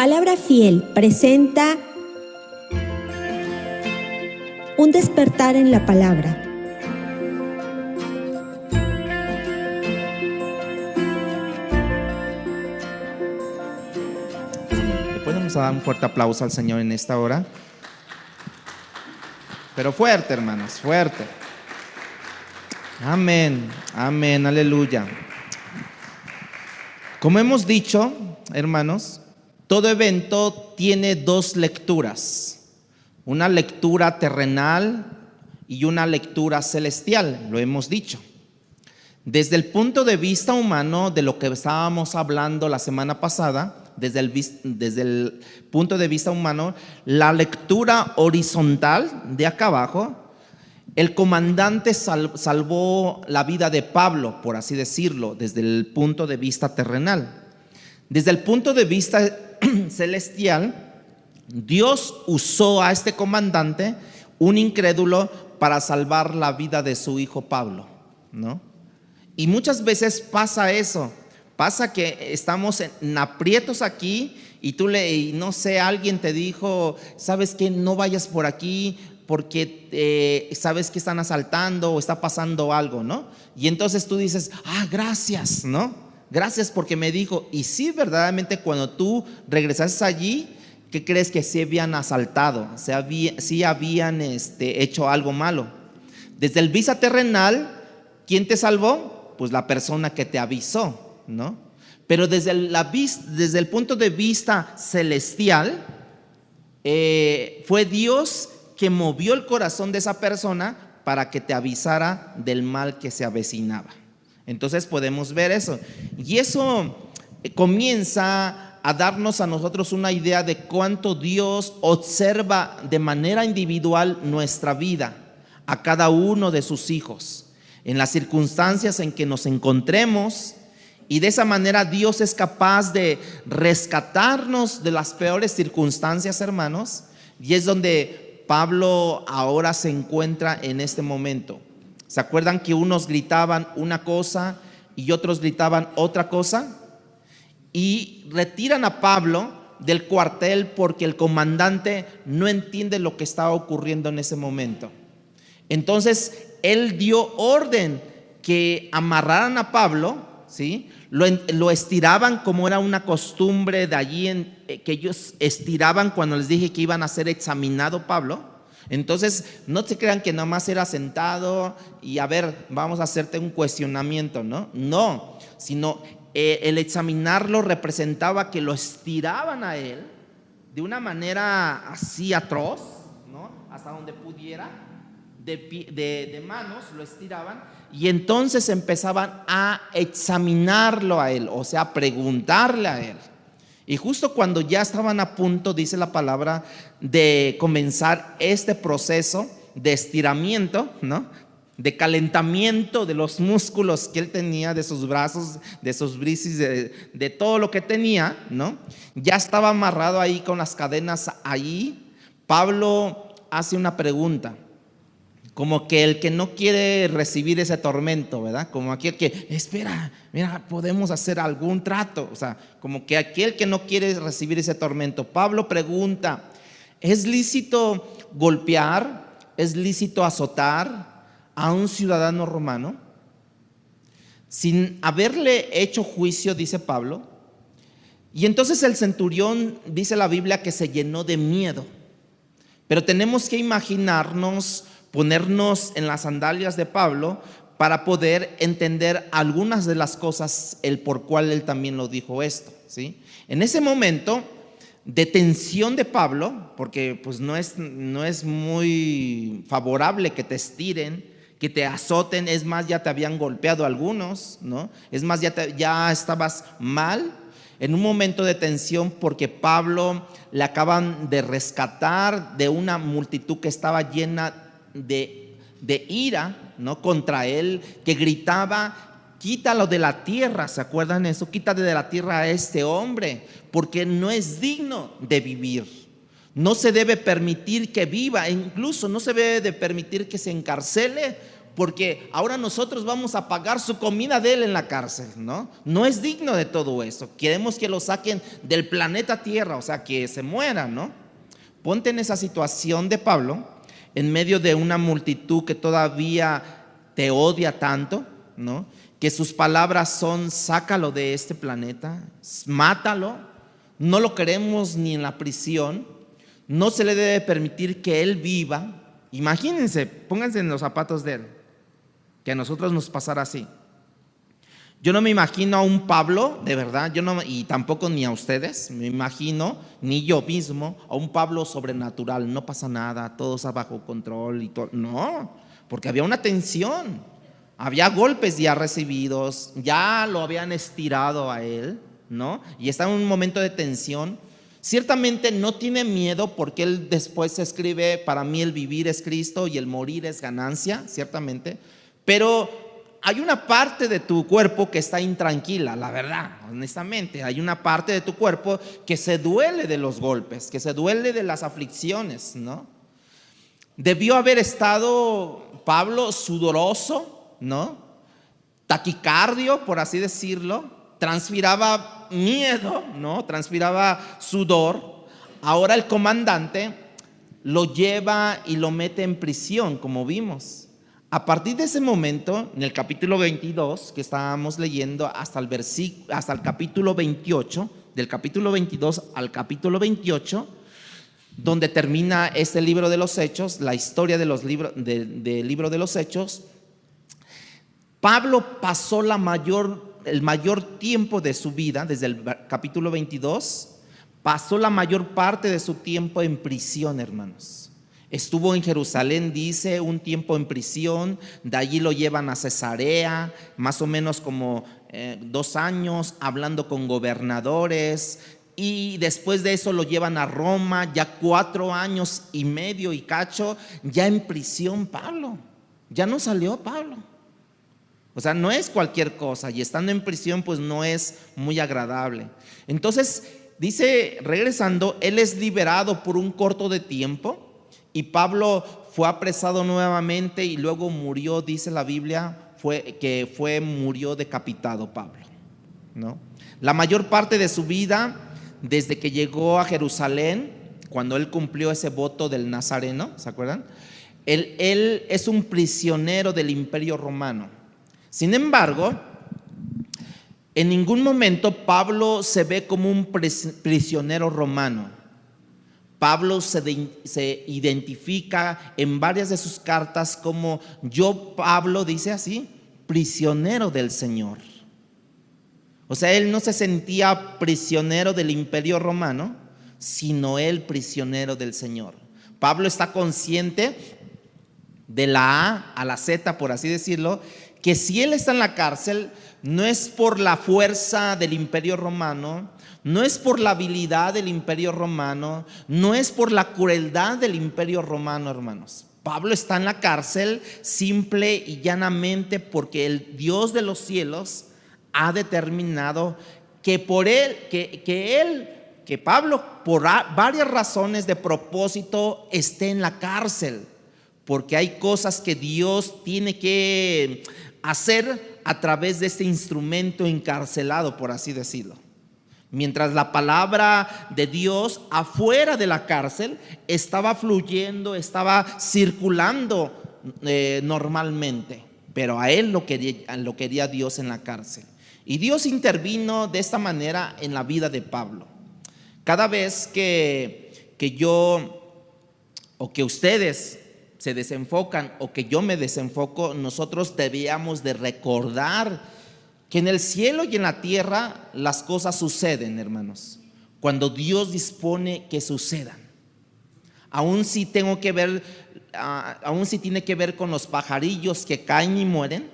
Palabra Fiel presenta un despertar en la palabra. ¿Le podemos dar un fuerte aplauso al Señor en esta hora? Pero fuerte, hermanos, fuerte. Amén, amén, aleluya. Como hemos dicho, hermanos, todo evento tiene dos lecturas. Una lectura terrenal y una lectura celestial, lo hemos dicho. Desde el punto de vista humano, de lo que estábamos hablando la semana pasada, desde el punto de vista humano, la lectura horizontal de acá abajo, el comandante salvó la vida de Pablo, por así decirlo, desde el punto de vista terrenal. Desde el punto de vista celestial, Dios usó a este comandante, un incrédulo, para salvar la vida de su hijo Pablo, ¿no? Y muchas veces pasa eso, pasa que estamos en aprietos aquí y no sé, alguien te dijo, sabes que no vayas por aquí porque sabes que están asaltando o está pasando algo, ¿no? Y entonces tú dices, gracias, ¿no? Gracias porque me dijo. Y sí, verdaderamente cuando tú regresaste allí, ¿qué crees? Que sí habían asaltado, sí habían hecho algo malo. Desde el vista terrenal, ¿quién te salvó? Pues la persona que te avisó, ¿no? Pero desde el punto de vista celestial, fue Dios que movió el corazón de esa persona para que te avisara del mal que se avecinaba. Entonces podemos ver eso. Y eso comienza a darnos a nosotros una idea de cuánto Dios observa de manera individual nuestra vida, a cada uno de sus hijos, en las circunstancias en que nos encontremos. Y de esa manera Dios es capaz de rescatarnos de las peores circunstancias, hermanos. Y es donde Pablo ahora se encuentra en este momento. ¿Se acuerdan que unos gritaban una cosa y otros gritaban otra cosa? Y retiran a Pablo del cuartel porque el comandante no entiende lo que estaba ocurriendo en ese momento. Entonces él dio orden que amarraran a Pablo, ¿sí? Lo estiraban como era una costumbre de allí, que ellos estiraban cuando les dije que iban a ser examinado Pablo. Entonces no se crean que nomás era sentado y a ver, vamos a hacerte un cuestionamiento, no, sino el examinarlo representaba que lo estiraban a él de una manera así atroz, ¿no? Hasta donde pudiera, de manos lo estiraban. Y entonces empezaban a examinarlo a él, o sea, a preguntarle a él. Y justo cuando ya estaban a punto, dice la palabra, de comenzar este proceso de estiramiento, ¿no? De calentamiento de los músculos que él tenía, de sus brazos, de sus bríceps, de todo lo que tenía, ¿no? Ya estaba amarrado ahí con las cadenas ahí. Pablo hace una pregunta, como que el que no quiere recibir ese tormento, ¿verdad? Como aquel que, espera, mira, podemos hacer algún trato. O sea, como que aquel que no quiere recibir ese tormento. Pablo pregunta, ¿es lícito golpear? ¿Es lícito azotar a un ciudadano romano? Sin haberle hecho juicio, dice Pablo. Y entonces el centurión, dice la Biblia, que se llenó de miedo. Pero tenemos que imaginarnos, ponernos en las sandalias de Pablo para poder entender algunas de las cosas el por cual él también lo dijo esto, ¿sí? En ese momento de tensión de Pablo, porque pues no es muy favorable que te estiren, que te azoten. Es más, ya te habían golpeado algunos, ¿no? Es más, ya estabas mal. En un momento de tensión, porque Pablo le acaban de rescatar de una multitud que estaba llena de ira, ¿no? Contra él, que gritaba, quítalo de la tierra. ¿Se acuerdan eso? Quítale de la tierra a este hombre, porque no es digno de vivir. No se debe permitir que viva, e incluso no se debe de permitir que se encarcele porque ahora nosotros vamos a pagar su comida de él en la cárcel, ¿no? No es digno de todo eso. Queremos que lo saquen del planeta Tierra, o sea, que se muera, ¿no? Ponte en esa situación de Pablo, en medio de una multitud que todavía te odia tanto, ¿no? Que sus palabras son: sácalo de este planeta, mátalo, no lo queremos ni en la prisión, no se le debe permitir que él viva. Imagínense, pónganse en los zapatos de él, que a nosotros nos pasara así. Yo no me imagino a un Pablo, de verdad, y tampoco ni a ustedes, me imagino, ni yo mismo, a un Pablo sobrenatural. No pasa nada, todo está bajo control y todo. No, porque había una tensión, había golpes ya recibidos, ya lo habían estirado a él, ¿no? Y está en un momento de tensión. Ciertamente no tiene miedo, porque él después escribe: para mí el vivir es Cristo y el morir es ganancia, ciertamente. Pero hay una parte de tu cuerpo que está intranquila, la verdad, honestamente. Hay una parte de tu cuerpo que se duele de los golpes, que se duele de las aflicciones, ¿no? Debió haber estado Pablo sudoroso, ¿no? Taquicardio, por así decirlo. Transpiraba miedo, ¿no? Transpiraba sudor. Ahora el comandante lo lleva y lo mete en prisión, como vimos. A partir de ese momento, en el capítulo 22 que estábamos leyendo, hasta el capítulo 28, del capítulo 22 al capítulo 28, donde termina este libro de los Hechos, la historia del libro de los Hechos, Pablo pasó el mayor tiempo de su vida, desde el capítulo 22, pasó la mayor parte de su tiempo en prisión, hermanos. Estuvo en Jerusalén, dice, un tiempo en prisión. De allí lo llevan a Cesarea, más o menos como 2 años, hablando con gobernadores. Y después de eso lo llevan a Roma, ya 4 años y medio y cacho, ya en prisión Pablo. Ya no salió Pablo. O sea, no es cualquier cosa, y estando en prisión pues no es muy agradable. Entonces dice, regresando, él es liberado por un corto de tiempo, y Pablo fue apresado nuevamente y luego murió, dice la Biblia, murió decapitado Pablo, ¿no? La mayor parte de su vida, desde que llegó a Jerusalén, cuando él cumplió ese voto del Nazareno, ¿se acuerdan? Él es un prisionero del Imperio Romano. Sin embargo, en ningún momento Pablo se ve como un prisionero romano. Pablo se identifica en varias de sus cartas como: yo, Pablo, dice así, prisionero del Señor. O sea, él no se sentía prisionero del Imperio Romano, sino él prisionero del Señor. Pablo está consciente, de la A a la Z, por así decirlo, que si él está en la cárcel, no es por la fuerza del Imperio Romano, no es por la habilidad del Imperio Romano, no es por la crueldad del Imperio Romano, hermanos. Pablo está en la cárcel simple y llanamente porque el Dios de los cielos ha determinado que Pablo, por varias razones de propósito, esté en la cárcel, porque hay cosas que Dios tiene que hacer a través de este instrumento encarcelado, por así decirlo. Mientras la palabra de Dios afuera de la cárcel estaba fluyendo, estaba circulando normalmente, pero a él lo quería Dios en la cárcel. Y Dios intervino de esta manera en la vida de Pablo. Cada vez que yo o que ustedes se desenfocan o que yo me desenfoco, nosotros debíamos de recordar que en el cielo y en la tierra las cosas suceden, hermanos, cuando Dios dispone que sucedan. Aún si tiene que ver con los pajarillos que caen y mueren,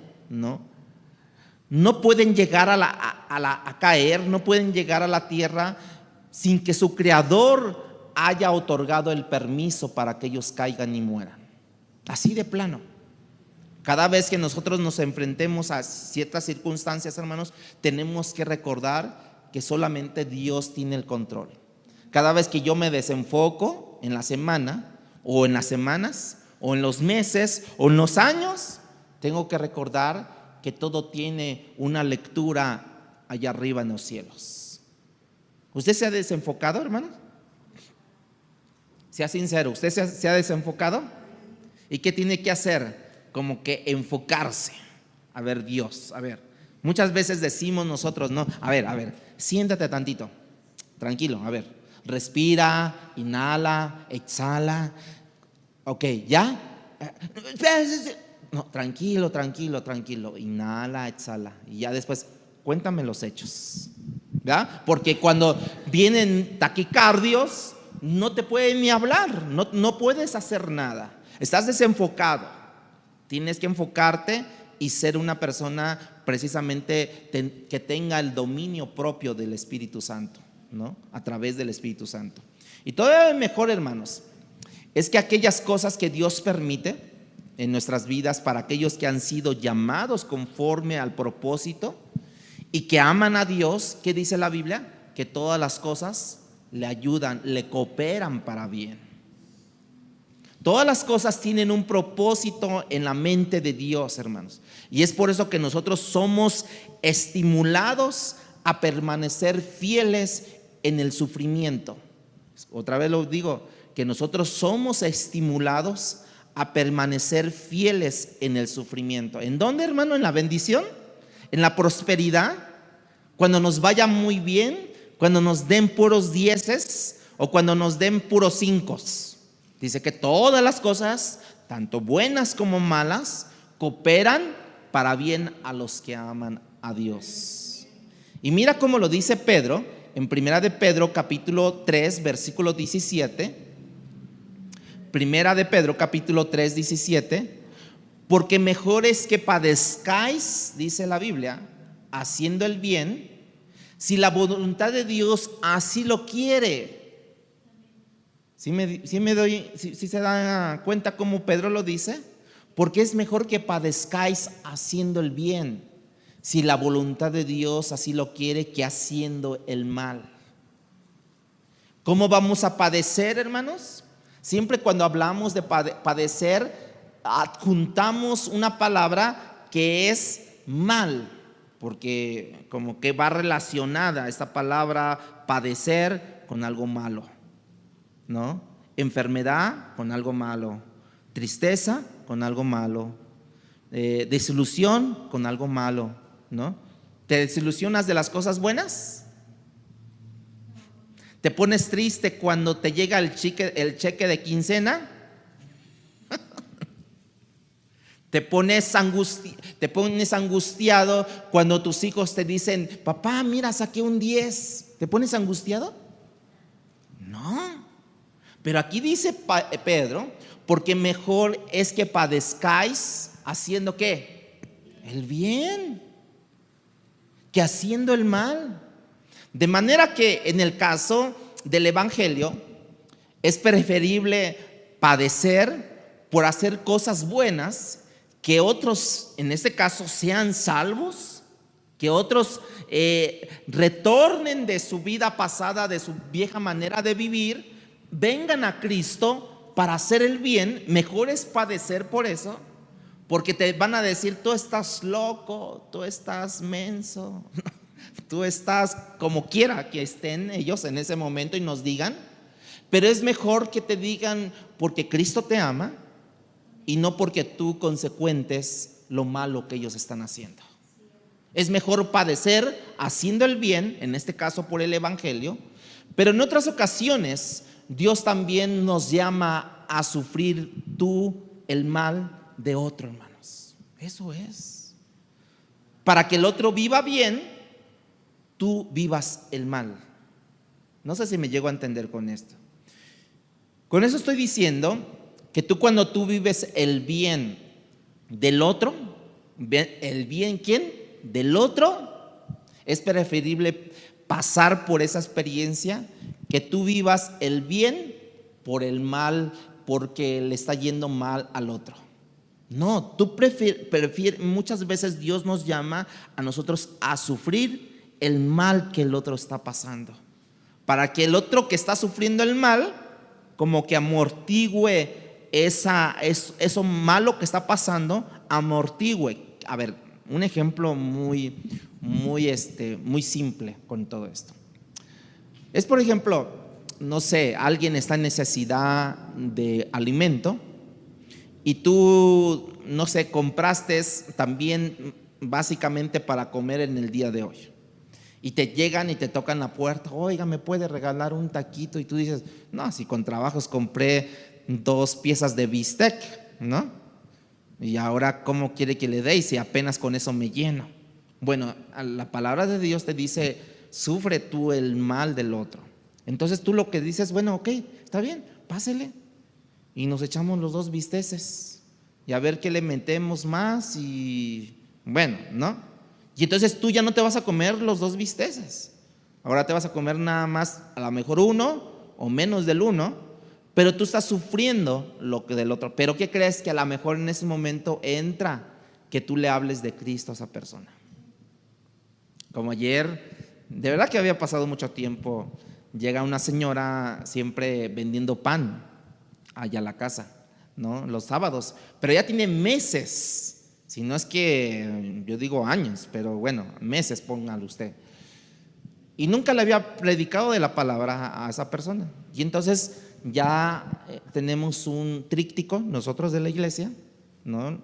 no pueden llegar a caer, no pueden llegar a la tierra sin que su creador haya otorgado el permiso para que ellos caigan y mueran. Así de plano. Cada vez que nosotros nos enfrentemos a ciertas circunstancias, hermanos, tenemos que recordar que solamente Dios tiene el control. Cada vez que yo me desenfoco en la semana, o en las semanas, o en los meses, o en los años, tengo que recordar que todo tiene una lectura allá arriba en los cielos. ¿Usted se ha desenfocado, hermano? Sea sincero, ¿usted se ha desenfocado? ¿Y qué tiene que hacer? Como que enfocarse. A ver, Dios, a ver. Muchas veces decimos nosotros, no, a ver, siéntate tantito, tranquilo, a ver, respira, inhala, exhala. Ok, ¿ya? No, tranquilo, inhala, exhala. Y ya después, cuéntame los hechos, ¿verdad? Porque cuando vienen taquicardios, no te pueden ni hablar, no puedes hacer nada. Estás desenfocado. Tienes que enfocarte y ser una persona precisamente que tenga el dominio propio del Espíritu Santo, ¿no? A través del Espíritu Santo. Y todavía mejor, hermanos, es que aquellas cosas que Dios permite en nuestras vidas para aquellos que han sido llamados conforme al propósito y que aman a Dios, ¿qué dice la Biblia? Que todas las cosas le ayudan, le cooperan para bien. Todas las cosas tienen un propósito en la mente de Dios, hermanos. Y es por eso que nosotros somos estimulados a permanecer fieles en el sufrimiento. Otra vez lo digo, que nosotros somos estimulados a permanecer fieles en el sufrimiento. ¿En dónde, hermano? ¿En la bendición? ¿En la prosperidad? Cuando nos vaya muy bien, cuando nos den puros dieces o cuando nos den puros cincos. Dice que todas las cosas, tanto buenas como malas, cooperan para bien a los que aman a Dios. Y mira cómo lo dice Pedro en Primera de Pedro capítulo 3 versículo 17. Primera de Pedro capítulo 3 17. Porque mejor es que padezcáis, dice la Biblia, haciendo el bien, si la voluntad de Dios así lo quiere. ¿Sí se da cuenta cómo Pedro lo dice? Porque es mejor que padezcáis haciendo el bien, si la voluntad de Dios así lo quiere, que haciendo el mal. ¿Cómo vamos a padecer, hermanos? Siempre cuando hablamos de padecer, adjuntamos una palabra que es mal, porque como que va relacionada esta palabra padecer con algo malo, ¿no? Enfermedad con algo malo, tristeza con algo malo, desilusión con algo malo, ¿no? ¿Te desilusionas de las cosas buenas? ¿Te pones triste cuando te llega el cheque de quincena? ¿Te pones angustiado cuando tus hijos te dicen, papá, mira, saqué un 10? ¿Te pones angustiado? No. Pero aquí dice Pedro, porque mejor es que padezcáis haciendo ¿qué? El bien, que haciendo el mal. De manera que en el caso del evangelio es preferible padecer por hacer cosas buenas, que otros en este caso sean salvos, que otros retornen de su vida pasada, de su vieja manera de vivir, vengan a Cristo para hacer el bien. Mejor es padecer por eso, porque te van a decir, tú estás loco, tú estás menso, tú estás como quiera que estén ellos en ese momento y nos digan. Pero es mejor que te digan porque Cristo te ama y no porque tú consecuentes lo malo que ellos están haciendo. Es mejor padecer haciendo el bien, en este caso por el evangelio, pero en otras ocasiones Dios también nos llama a sufrir tú el mal de otro, hermanos. Eso es. Para que el otro viva bien, tú vivas el mal. No sé si me llego a entender con esto. Con eso estoy diciendo que cuando tú vives el bien del otro, ¿el bien quién? Del otro, es preferible pasar por esa experiencia que tú vivas el bien por el mal, porque le está yendo mal al otro. No, tú prefieres, muchas veces Dios nos llama a nosotros a sufrir el mal que el otro está pasando, para que el otro que está sufriendo el mal como que amortigüe eso malo que está pasando amortigüe. A ver, un ejemplo muy simple con todo esto. Es, por ejemplo, no sé, alguien está en necesidad de alimento y tú, no sé, compraste también básicamente para comer en el día de hoy. Y te llegan y te tocan la puerta, oiga, ¿me puede regalar un taquito? Y tú dices, no, si con trabajos compré 2 piezas de bistec, ¿no? Y ahora, ¿cómo quiere que le dé? Y si apenas con eso me lleno. Bueno, la palabra de Dios te dice, sufre tú el mal del otro. Entonces tú lo que dices, bueno, ok, está bien, pásele. Y nos echamos los 2 bisteces y a ver qué le metemos más y bueno, ¿no? Y entonces tú ya no te vas a comer los 2 bisteces. Ahora te vas a comer nada más, a lo mejor 1 o menos del 1, pero tú estás sufriendo lo que del otro. Pero ¿qué crees? Que a lo mejor en ese momento entra que tú le hables de Cristo a esa persona. Como ayer, de verdad que había pasado mucho tiempo, llega una señora siempre vendiendo pan allá a la casa, ¿no? Los sábados, pero ya tiene meses. Si no es que yo digo años, pero bueno, meses, póngale usted. Y nunca le había predicado de la palabra a esa persona. Y entonces ya tenemos un tríptico nosotros de la iglesia, ¿no?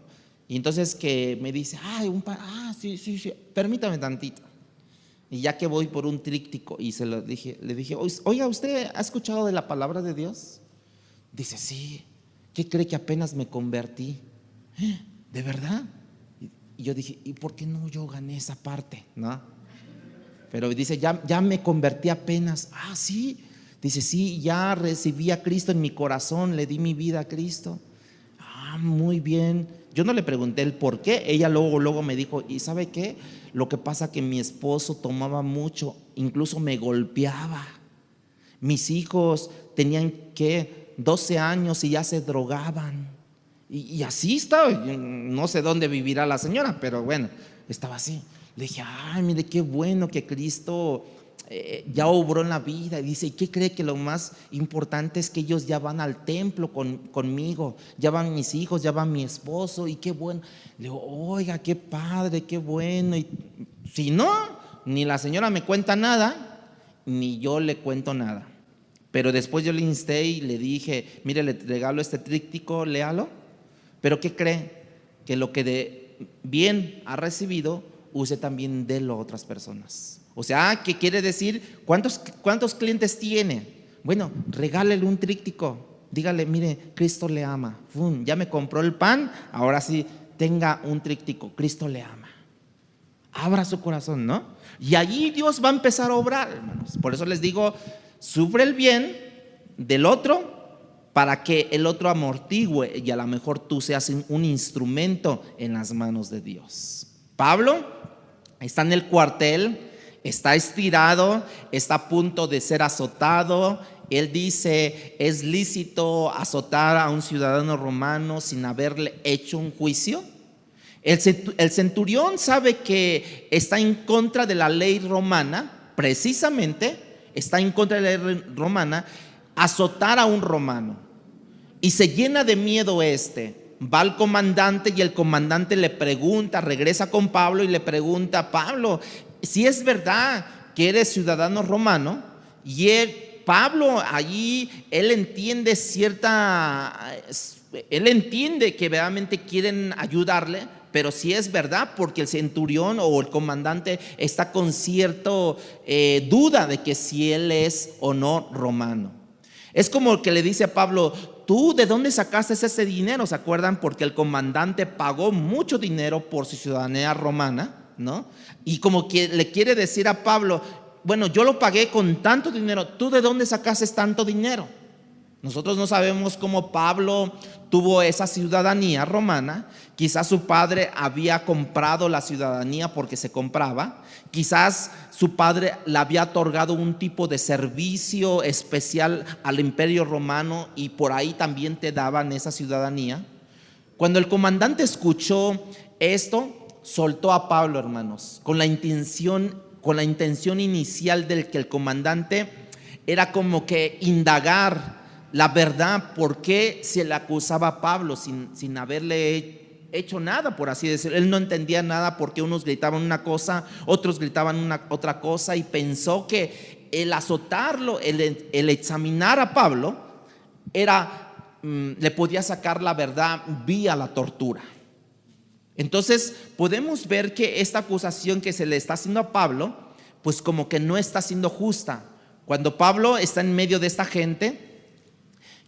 Y entonces que me dice, ay, sí, permítame tantito. Y ya que voy por un tríptico y le dije, oiga, ¿usted ha escuchado de la palabra de Dios? Dice, sí. ¿Qué cree que apenas me convertí? ¿De verdad? Y yo dije, ¿y por qué no yo gané esa parte? ¿No? Pero dice, ya me convertí apenas. Ah, sí. Dice, sí, ya recibí a Cristo en mi corazón, le di mi vida a Cristo. Ah, muy bien. Yo no le pregunté el por qué. Ella luego me dijo, ¿y sabe qué? Lo que pasa que mi esposo tomaba mucho, incluso me golpeaba. Mis hijos tenían 12 años y ya se drogaban. Y así estaba, no sé dónde vivirá la señora, pero bueno, estaba así. Le dije, ay, mire qué bueno que Cristo ya obró en la vida. Y dice, ¿y qué cree? Que lo más importante es que ellos ya van al templo conmigo, ya van mis hijos, ya va mi esposo, y qué bueno. Le digo, oiga, qué padre, qué bueno. Y si no, ni la señora me cuenta nada, ni yo le cuento nada. Pero después yo le insté y le dije, mire, le regalo este tríptico, léalo. Pero ¿qué cree? Que lo que de bien ha recibido, use también de lo a otras personas. O sea, ¿qué quiere decir? ¿Cuántos clientes tiene? Bueno, regálele un tríptico. Dígale, mire, Cristo le ama. Ya me compró el pan, ahora sí, tenga un tríptico. Cristo le ama. Abra su corazón, ¿no? Y allí Dios va a empezar a obrar, hermanos. Por eso les digo, sufre el bien del otro, para que el otro amortigüe y a lo mejor tú seas un instrumento en las manos de Dios. Pablo está en el cuartel, está estirado, está a punto de ser azotado. Él dice, ¿es lícito azotar a un ciudadano romano sin haberle hecho un juicio? El centurión sabe que está en contra de la ley romana, precisamente está en contra de la ley romana azotar a un romano. Y se llena de miedo va al comandante y el comandante le pregunta, regresa con Pablo y le pregunta, Pablo, si es verdad que eres ciudadano romano. Y Pablo allí, él entiende que verdaderamente quieren ayudarle, pero si es verdad, porque el centurión o el comandante está con cierta duda de que si él es o no romano. Es como que le dice a Pablo, ¿tú de dónde sacaste ese dinero? ¿Se acuerdan? Porque el comandante pagó mucho dinero por su ciudadanía romana, ¿no? Y como que le quiere decir a Pablo, bueno, yo lo pagué con tanto dinero, ¿tú de dónde sacaste tanto dinero? Nosotros no sabemos cómo Pablo tuvo esa ciudadanía romana. Quizás su padre había comprado la ciudadanía porque se compraba. Quizás su padre le había otorgado un tipo de servicio especial al imperio romano y por ahí también te daban esa ciudadanía. Cuando el comandante escuchó esto, soltó a Pablo, hermanos, con la intención inicial del que el comandante era como que indagar la verdad, por qué se le acusaba a Pablo sin haberle hecho nada, por así decirlo. Él no entendía nada porque unos gritaban una cosa, otros gritaban otra cosa, y pensó que el azotarlo, el examinar a Pablo, le podía sacar la verdad vía la tortura. Entonces podemos ver que esta acusación que se le está haciendo a Pablo, pues como que no está siendo justa. Cuando Pablo está en medio de esta gente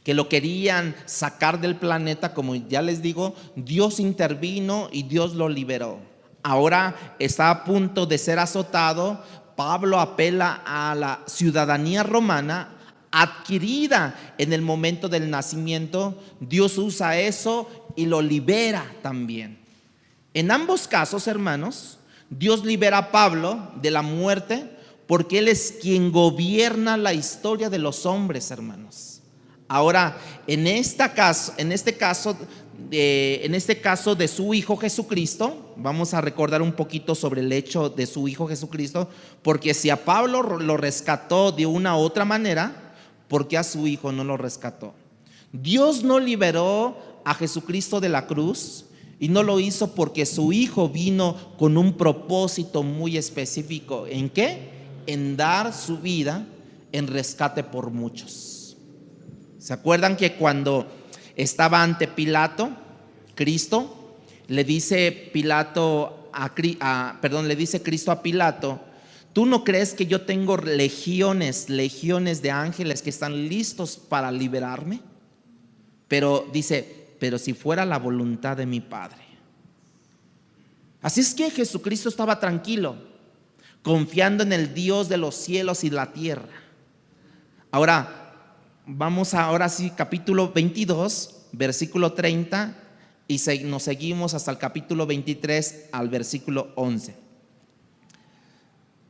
que lo querían sacar del planeta, como ya les digo, Dios intervino y Dios lo liberó. Ahora está a punto de ser azotado. Pablo apela a la ciudadanía romana adquirida en el momento del nacimiento. Dios usa eso y lo libera también. En ambos casos, hermanos, Dios libera a Pablo de la muerte porque Él es quien gobierna la historia de los hombres, hermanos. Ahora, en este caso de su Hijo Jesucristo, vamos a recordar un poquito sobre el hecho de su Hijo Jesucristo, porque si a Pablo lo rescató de una u otra manera, ¿por qué a su Hijo no lo rescató? Dios no liberó a Jesucristo de la cruz y no lo hizo porque su Hijo vino con un propósito muy específico. ¿En qué? En dar su vida en rescate por muchos. ¿Se acuerdan que cuando estaba ante Pilato, Cristo, le dice Cristo a Pilato: ¿tú no crees que yo tengo legiones de ángeles que están listos para liberarme? Pero dice: pero si fuera la voluntad de mi Padre. Así es que Jesucristo estaba tranquilo, confiando en el Dios de los cielos y la tierra. Ahora sí, capítulo 22, versículo 30, y nos seguimos hasta el capítulo 23 al versículo 11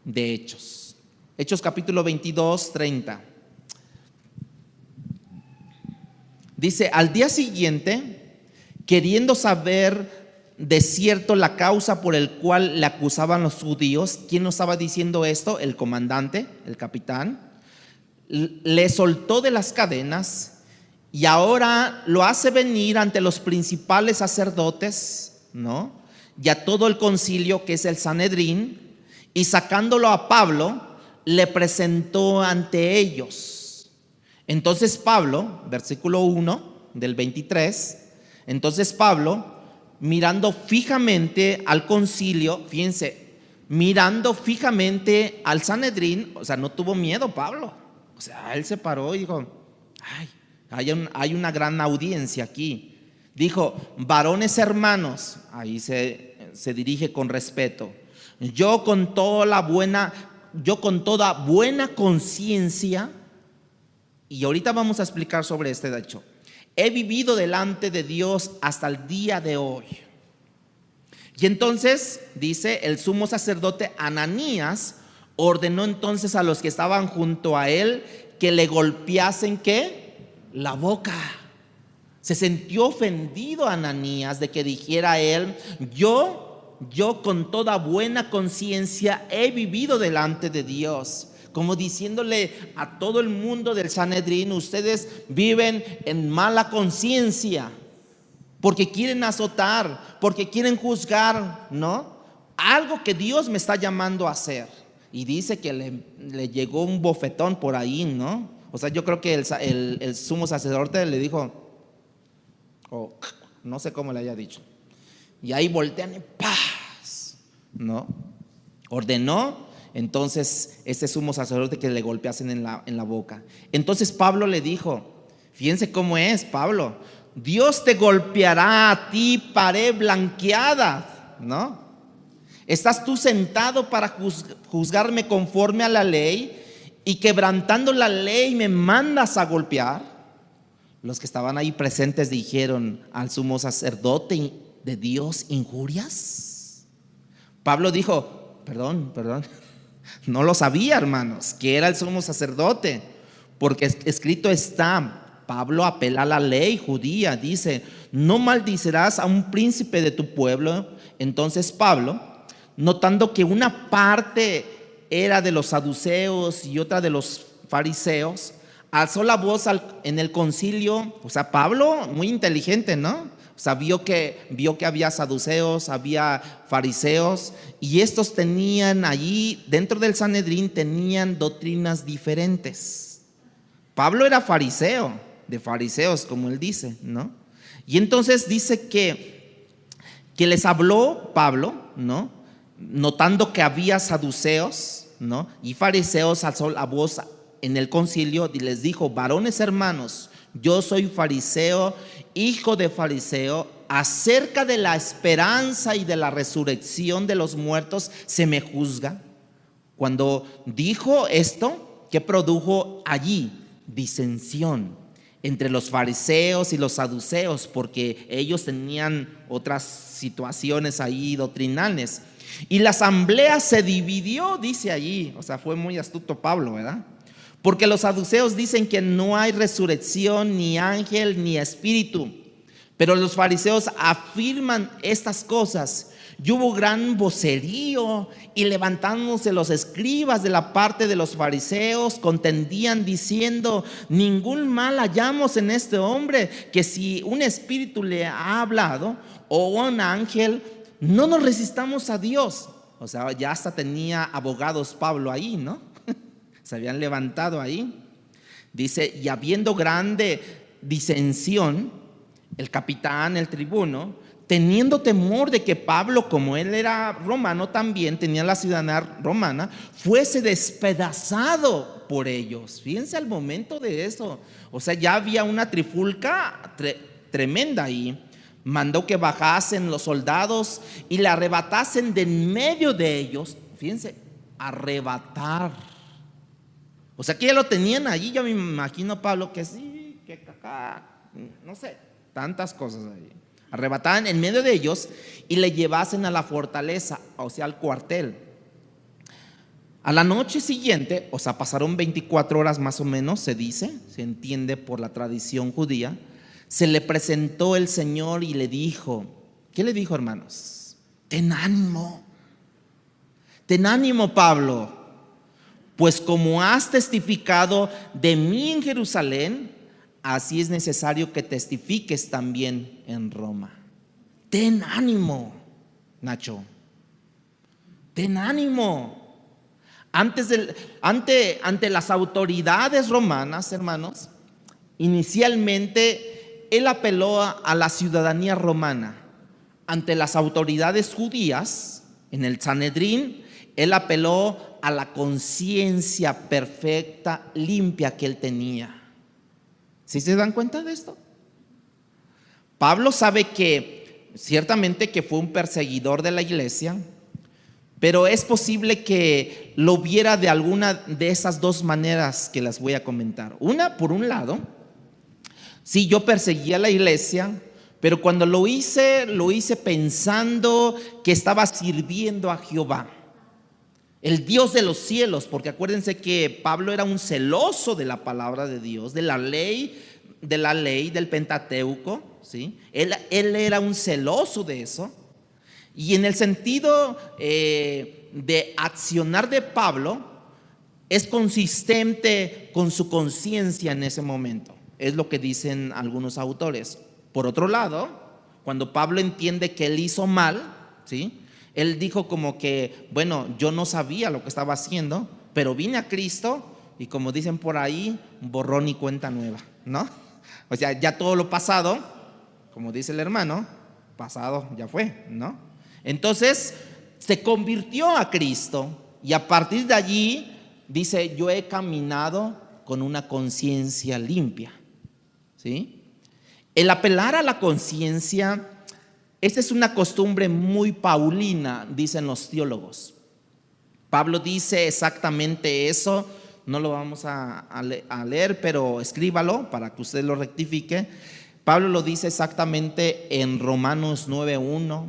de Hechos. Hechos capítulo 22, 30. Dice: al día siguiente, queriendo saber de cierto la causa por el cual le acusaban los judíos. ¿Quién nos estaba diciendo esto? El comandante, el capitán. Le soltó de las cadenas y ahora lo hace venir ante los principales sacerdotes, ¿no? Y a todo el concilio, que es el Sanedrín, y sacándolo a Pablo, le presentó ante ellos. Entonces Pablo, versículo 1 del 23, entonces Pablo, mirando fijamente al concilio, fíjense, mirando fijamente al Sanedrín, o sea, no tuvo miedo Pablo. O sea, él se paró y dijo: hay una gran audiencia aquí. Dijo: varones hermanos, ahí se dirige con respeto. Yo con toda buena conciencia, y ahorita vamos a explicar sobre este hecho, he vivido delante de Dios hasta el día de hoy. Y entonces dice: el sumo sacerdote Ananías ordenó entonces a los que estaban junto a él que le golpeasen, ¿qué? La boca. Se sintió ofendido Ananías de que dijera él: yo con toda buena conciencia he vivido delante de Dios. Como diciéndole a todo el mundo del Sanedrín: ustedes viven en mala conciencia porque quieren azotar, porque quieren juzgar, ¿no? Algo que Dios me está llamando a hacer. Y dice que le llegó un bofetón por ahí, ¿no? O sea, yo creo que el sumo sacerdote le dijo, no sé cómo le haya dicho, y ahí voltean y ¡paz!, ¿no? Ordenó entonces este sumo sacerdote que le golpeasen en la boca. Entonces Pablo le dijo, fíjense cómo es Pablo: Dios te golpeará a ti pared blanqueada, ¿no? ¿Estás tú sentado para juzgarme conforme a la ley y quebrantando la ley me mandas a golpear? Los que estaban ahí presentes dijeron: ¿al sumo sacerdote de Dios injurias? Pablo dijo: perdón, no lo sabía, hermanos, que era el sumo sacerdote, porque escrito está. Pablo apela a la ley judía, dice: no maldicerás a un príncipe de tu pueblo. Entonces Pablo, notando que una parte era de los saduceos y otra de los fariseos, alzó la voz en el concilio. O sea, Pablo, muy inteligente, ¿no? O sea, vio que había saduceos, había fariseos, y estos tenían allí, dentro del Sanedrín, tenían doctrinas diferentes. Pablo era fariseo, de fariseos, como él dice, ¿no? Y entonces dice que les habló Pablo, ¿no? Notando que había saduceos, ¿no? Y fariseos, alzó la voz en el concilio y les dijo: varones hermanos, yo soy fariseo, hijo de fariseo. Acerca de la esperanza y de la resurrección de los muertos se me juzga. Cuando dijo esto, ¿qué produjo allí? Disensión entre los fariseos y los saduceos, porque ellos tenían otras situaciones ahí doctrinales. Y la asamblea se dividió, dice allí. O sea, fue muy astuto Pablo, ¿verdad? Porque los saduceos dicen que no hay resurrección, ni ángel, ni espíritu. Pero los fariseos afirman estas cosas. Y hubo gran vocerío, y levantándose los escribas de la parte de los fariseos, contendían diciendo: ningún mal hallamos en este hombre, que si un espíritu le ha hablado, o un ángel, no nos resistamos a Dios. O sea, ya hasta tenía abogados Pablo ahí, ¿no? Se habían levantado ahí. Dice: y habiendo grande disensión, el capitán, el tribuno, teniendo temor de que Pablo, como él era romano también, tenía la ciudadanía romana, fuese despedazado por ellos. Fíjense al momento de eso. O sea, ya había una trifulca tremenda ahí. Mandó que bajasen los soldados y le arrebatasen de en medio de ellos. Fíjense, arrebatar. O sea, que ya lo tenían allí. Yo me imagino Pablo que sí, que caca, no sé, tantas cosas ahí. Arrebataban en medio de ellos y le llevasen a la fortaleza, o sea, al cuartel. A la noche siguiente, o sea, pasaron 24 horas más o menos, se dice, se entiende por la tradición judía. Se le presentó el Señor y le dijo, ¿qué le dijo, hermanos? Ten ánimo Pablo, pues como has testificado de mí en Jerusalén, así es necesario que testifiques también en Roma. Ten ánimo, Nacho. Ten ánimo. Ante las autoridades romanas, hermanos, inicialmente él apeló a la ciudadanía romana. Ante las autoridades judías, en el Sanedrín, él apeló a la conciencia perfecta, limpia que él tenía. ¿Sí se dan cuenta de esto? Pablo sabe que ciertamente que fue un perseguidor de la iglesia, pero es posible que lo viera de alguna de esas dos maneras que las voy a comentar. Una, por un lado, sí, yo perseguía la iglesia, pero cuando lo hice pensando que estaba sirviendo a Jehová, el Dios de los cielos, porque acuérdense que Pablo era un celoso de la palabra de Dios, de la ley del Pentateuco, ¿sí? Él era un celoso de eso. Y en el sentido de accionar de Pablo, es consistente con su conciencia en ese momento. Es lo que dicen algunos autores. Por otro lado, cuando Pablo entiende que él hizo mal, ¿sí? Él dijo como que, bueno, yo no sabía lo que estaba haciendo, pero vine a Cristo y, como dicen por ahí, borrón y cuenta nueva, ¿no? O sea, ya todo lo pasado, como dice el hermano, pasado ya fue, ¿no? Entonces se convirtió a Cristo y a partir de allí dice: yo he caminado con una conciencia limpia, ¿sí? El apelar a la conciencia, esta es una costumbre muy paulina, dicen los teólogos. Pablo dice exactamente eso. No lo vamos a leer, pero escríbalo para que usted lo rectifique. Pablo lo dice exactamente en Romanos 9:1,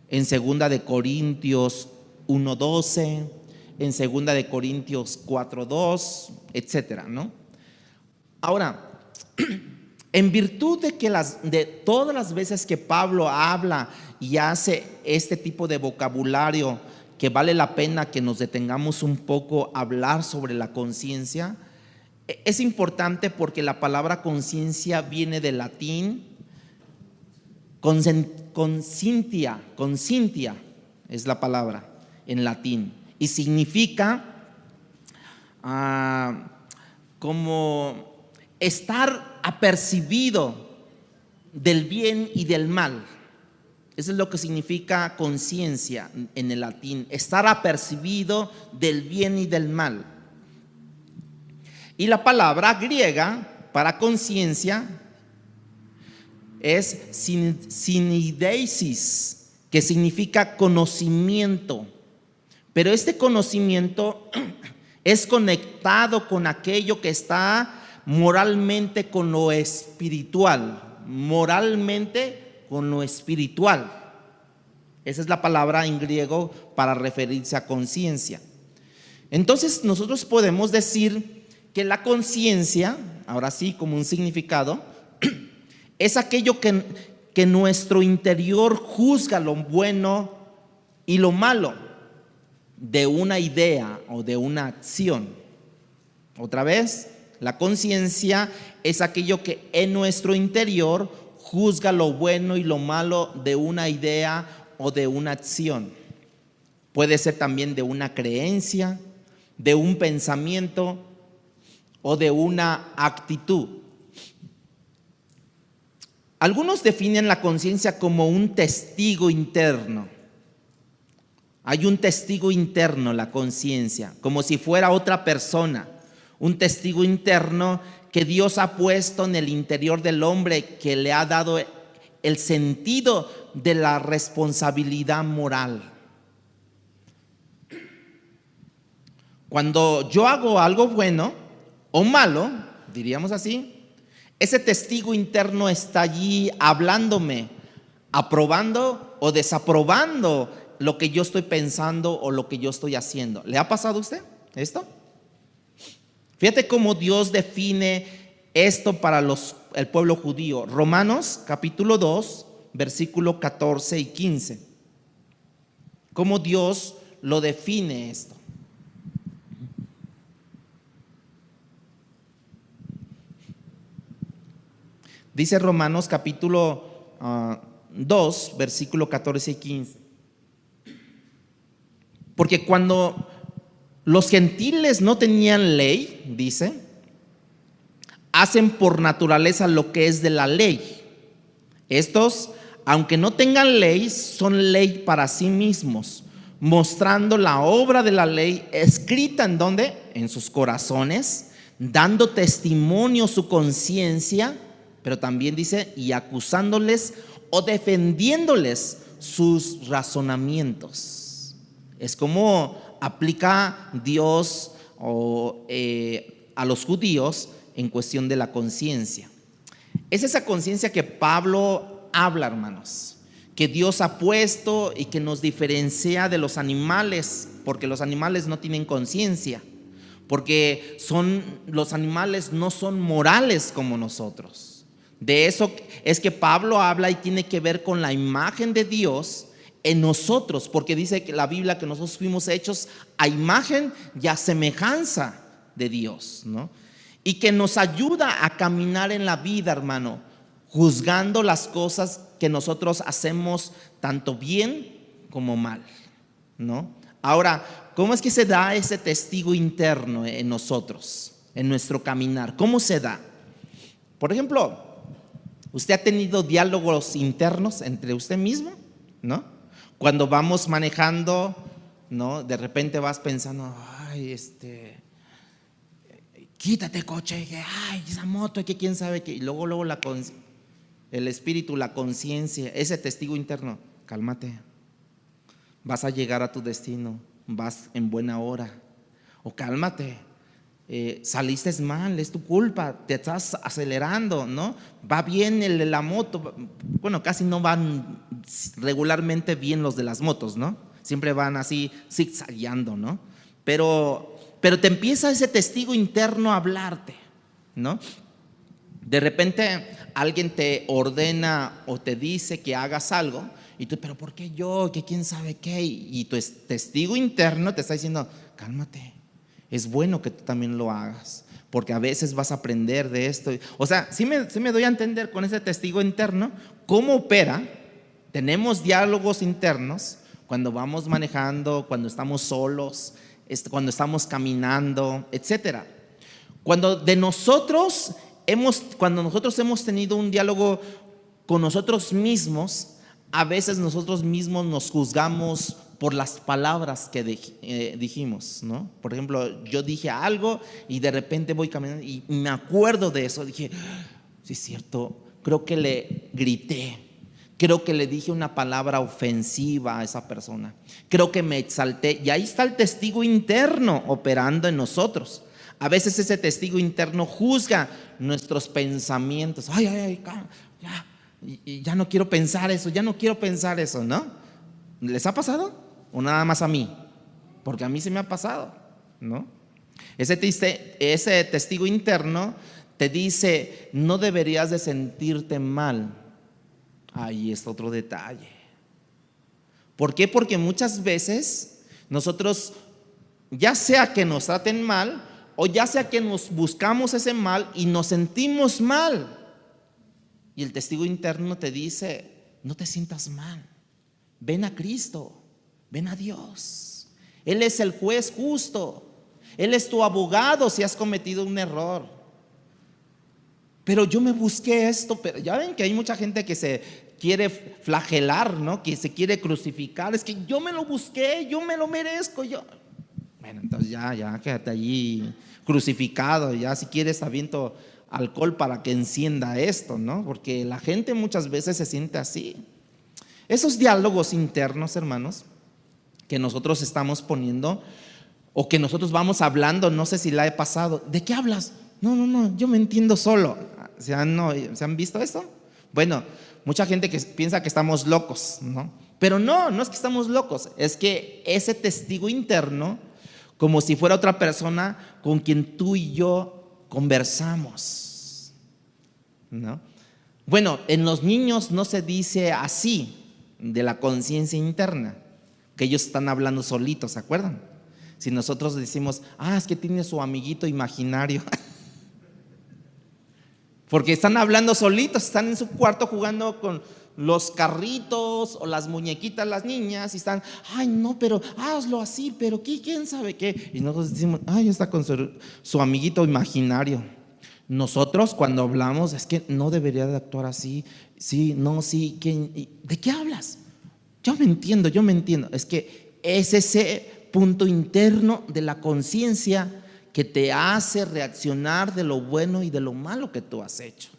en 2 de Corintios 1:12, en 2 de Corintios 4:2, etcétera, ¿no? Ahora, en virtud de todas las veces que Pablo habla y hace este tipo de vocabulario, que vale la pena que nos detengamos un poco a hablar sobre la conciencia, Es importante porque la palabra conciencia viene del latín conscientia es la palabra en latín y significa como estar apercibido del bien y del mal. Eso es lo que significa conciencia en el latín, estar apercibido del bien y del mal. Y la palabra griega para conciencia es syneidesis, que significa conocimiento. Pero este conocimiento es conectado con aquello que está moralmente con lo espiritual. Moralmente con lo espiritual. Esa es la palabra en griego para referirse a conciencia. Entonces nosotros podemos decir que la conciencia, ahora sí como un significado, es aquello que nuestro interior juzga lo bueno y lo malo de una idea o de una acción. Otra vez, la conciencia es aquello que en nuestro interior juzga lo bueno y lo malo de una idea o de una acción. Puede ser también de una creencia, de un pensamiento o de una actitud. Algunos definen la conciencia como un testigo interno. Hay un testigo interno, la conciencia, como si fuera otra persona. Un testigo interno que Dios ha puesto en el interior del hombre, que le ha dado el sentido de la responsabilidad moral. Cuando yo hago algo bueno o malo, diríamos así, ese testigo interno está allí hablándome, aprobando o desaprobando lo que yo estoy pensando o lo que yo estoy haciendo. ¿Le ha pasado a usted esto? Fíjate cómo Dios define esto para el pueblo judío. Romanos capítulo 2, versículo 14 y 15. Cómo Dios lo define esto. Dice Romanos capítulo 2, versículo 14 y 15. Porque cuando los gentiles no tenían ley, dice, hacen por naturaleza lo que es de la ley. Estos, aunque no tengan ley, son ley para sí mismos, mostrando la obra de la ley escrita en ¿dónde? En sus corazones, dando testimonio su conciencia, pero también dice, y acusándoles o defendiéndoles sus razonamientos. Es como aplica Dios a los judíos en cuestión de la conciencia. Es esa conciencia que Pablo habla, hermanos, que Dios ha puesto y que nos diferencia de los animales, porque los animales no tienen conciencia, porque los animales no son morales como nosotros. De eso es que Pablo habla y tiene que ver con la imagen de Dios en nosotros, porque dice que la Biblia que nosotros fuimos hechos a imagen y a semejanza de Dios, ¿no? Y que nos ayuda a caminar en la vida, hermano, juzgando las cosas que nosotros hacemos tanto bien como mal, ¿no? Ahora, ¿cómo es que se da ese testigo interno en nosotros, en nuestro caminar? ¿Cómo se da? Por ejemplo, ¿usted ha tenido diálogos internos entre usted mismo? ¿No? Cuando vamos manejando, ¿no? De repente vas pensando, ay, quítate coche, ay, esa moto, que quién sabe qué. Y luego el espíritu, la conciencia, ese testigo interno, cálmate, vas a llegar a tu destino, vas en buena hora. O cálmate, saliste mal, es tu culpa, te estás acelerando, ¿no? Va bien la moto, bueno, casi no van regularmente bien los de las motos, ¿no? Siempre van así zigzagueando, ¿no? Pero te empieza ese testigo interno a hablarte, ¿no? De repente alguien te ordena o te dice que hagas algo y tú, pero ¿por qué yo? ¿Qué quién sabe qué? Y tu testigo interno te está diciendo, cálmate, es bueno que tú también lo hagas, porque a veces vas a aprender de esto. O sea, sí me doy a entender con ese testigo interno cómo opera. Tenemos diálogos internos cuando vamos manejando, cuando estamos solos, cuando estamos caminando, etcétera. Cuando nosotros hemos tenido un diálogo con nosotros mismos, a veces nosotros mismos nos juzgamos por las palabras que dijimos, ¿no? Por ejemplo, yo dije algo y de repente voy caminando y me acuerdo de eso. Dije, sí es cierto, creo que le grité, creo que le dije una palabra ofensiva a esa persona, creo que me exalté. Y ahí está el testigo interno operando en nosotros. A veces ese testigo interno juzga nuestros pensamientos. Ay, ya. Y ya no quiero pensar eso, ¿no? ¿Les ha pasado? ¿O nada más a mí? Porque a mí sí me ha pasado, ¿no? Ese testigo interno te dice, no deberías de sentirte mal. Ahí está otro detalle. ¿Por qué? Porque muchas veces nosotros, ya sea que nos traten mal, o ya sea que nos buscamos ese mal y nos sentimos mal. Y el testigo interno te dice, no te sientas mal, ven a Cristo, ven a Dios. Él es el juez justo, Él es tu abogado si has cometido un error. Pero yo me busqué esto, pero ya ven que hay mucha gente que se quiere flagelar, ¿no? Que se quiere crucificar. Es que yo me lo busqué, yo me lo merezco. Bueno, entonces ya quédate allí crucificado. Ya si quieres aviento alcohol para que encienda esto, ¿no? Porque la gente muchas veces se siente así. Esos diálogos internos, hermanos, que nosotros estamos poniendo o que nosotros vamos hablando, no sé si la he pasado. ¿De qué hablas? No, yo me entiendo solo. ¿Se han visto esto? Bueno, mucha gente que piensa que estamos locos, ¿no? Pero no es que estamos locos, es que ese testigo interno, como si fuera otra persona con quien tú y yo conversamos, ¿no? Bueno, en los niños no se dice así de la conciencia interna, que ellos están hablando solitos, ¿se acuerdan? Si nosotros decimos, es que tiene su amiguito imaginario, porque están hablando solitos, están en su cuarto jugando con los carritos o las muñequitas, las niñas, y están, no, pero hazlo así, pero quién sabe qué. Y nosotros decimos, está con su amiguito imaginario. Nosotros cuando hablamos, es que no debería de actuar así. Sí, no, sí, ¿de qué hablas? Yo me entiendo. Es que es ese punto interno de la conciencia que te hace reaccionar de lo bueno y de lo malo que tú has hecho.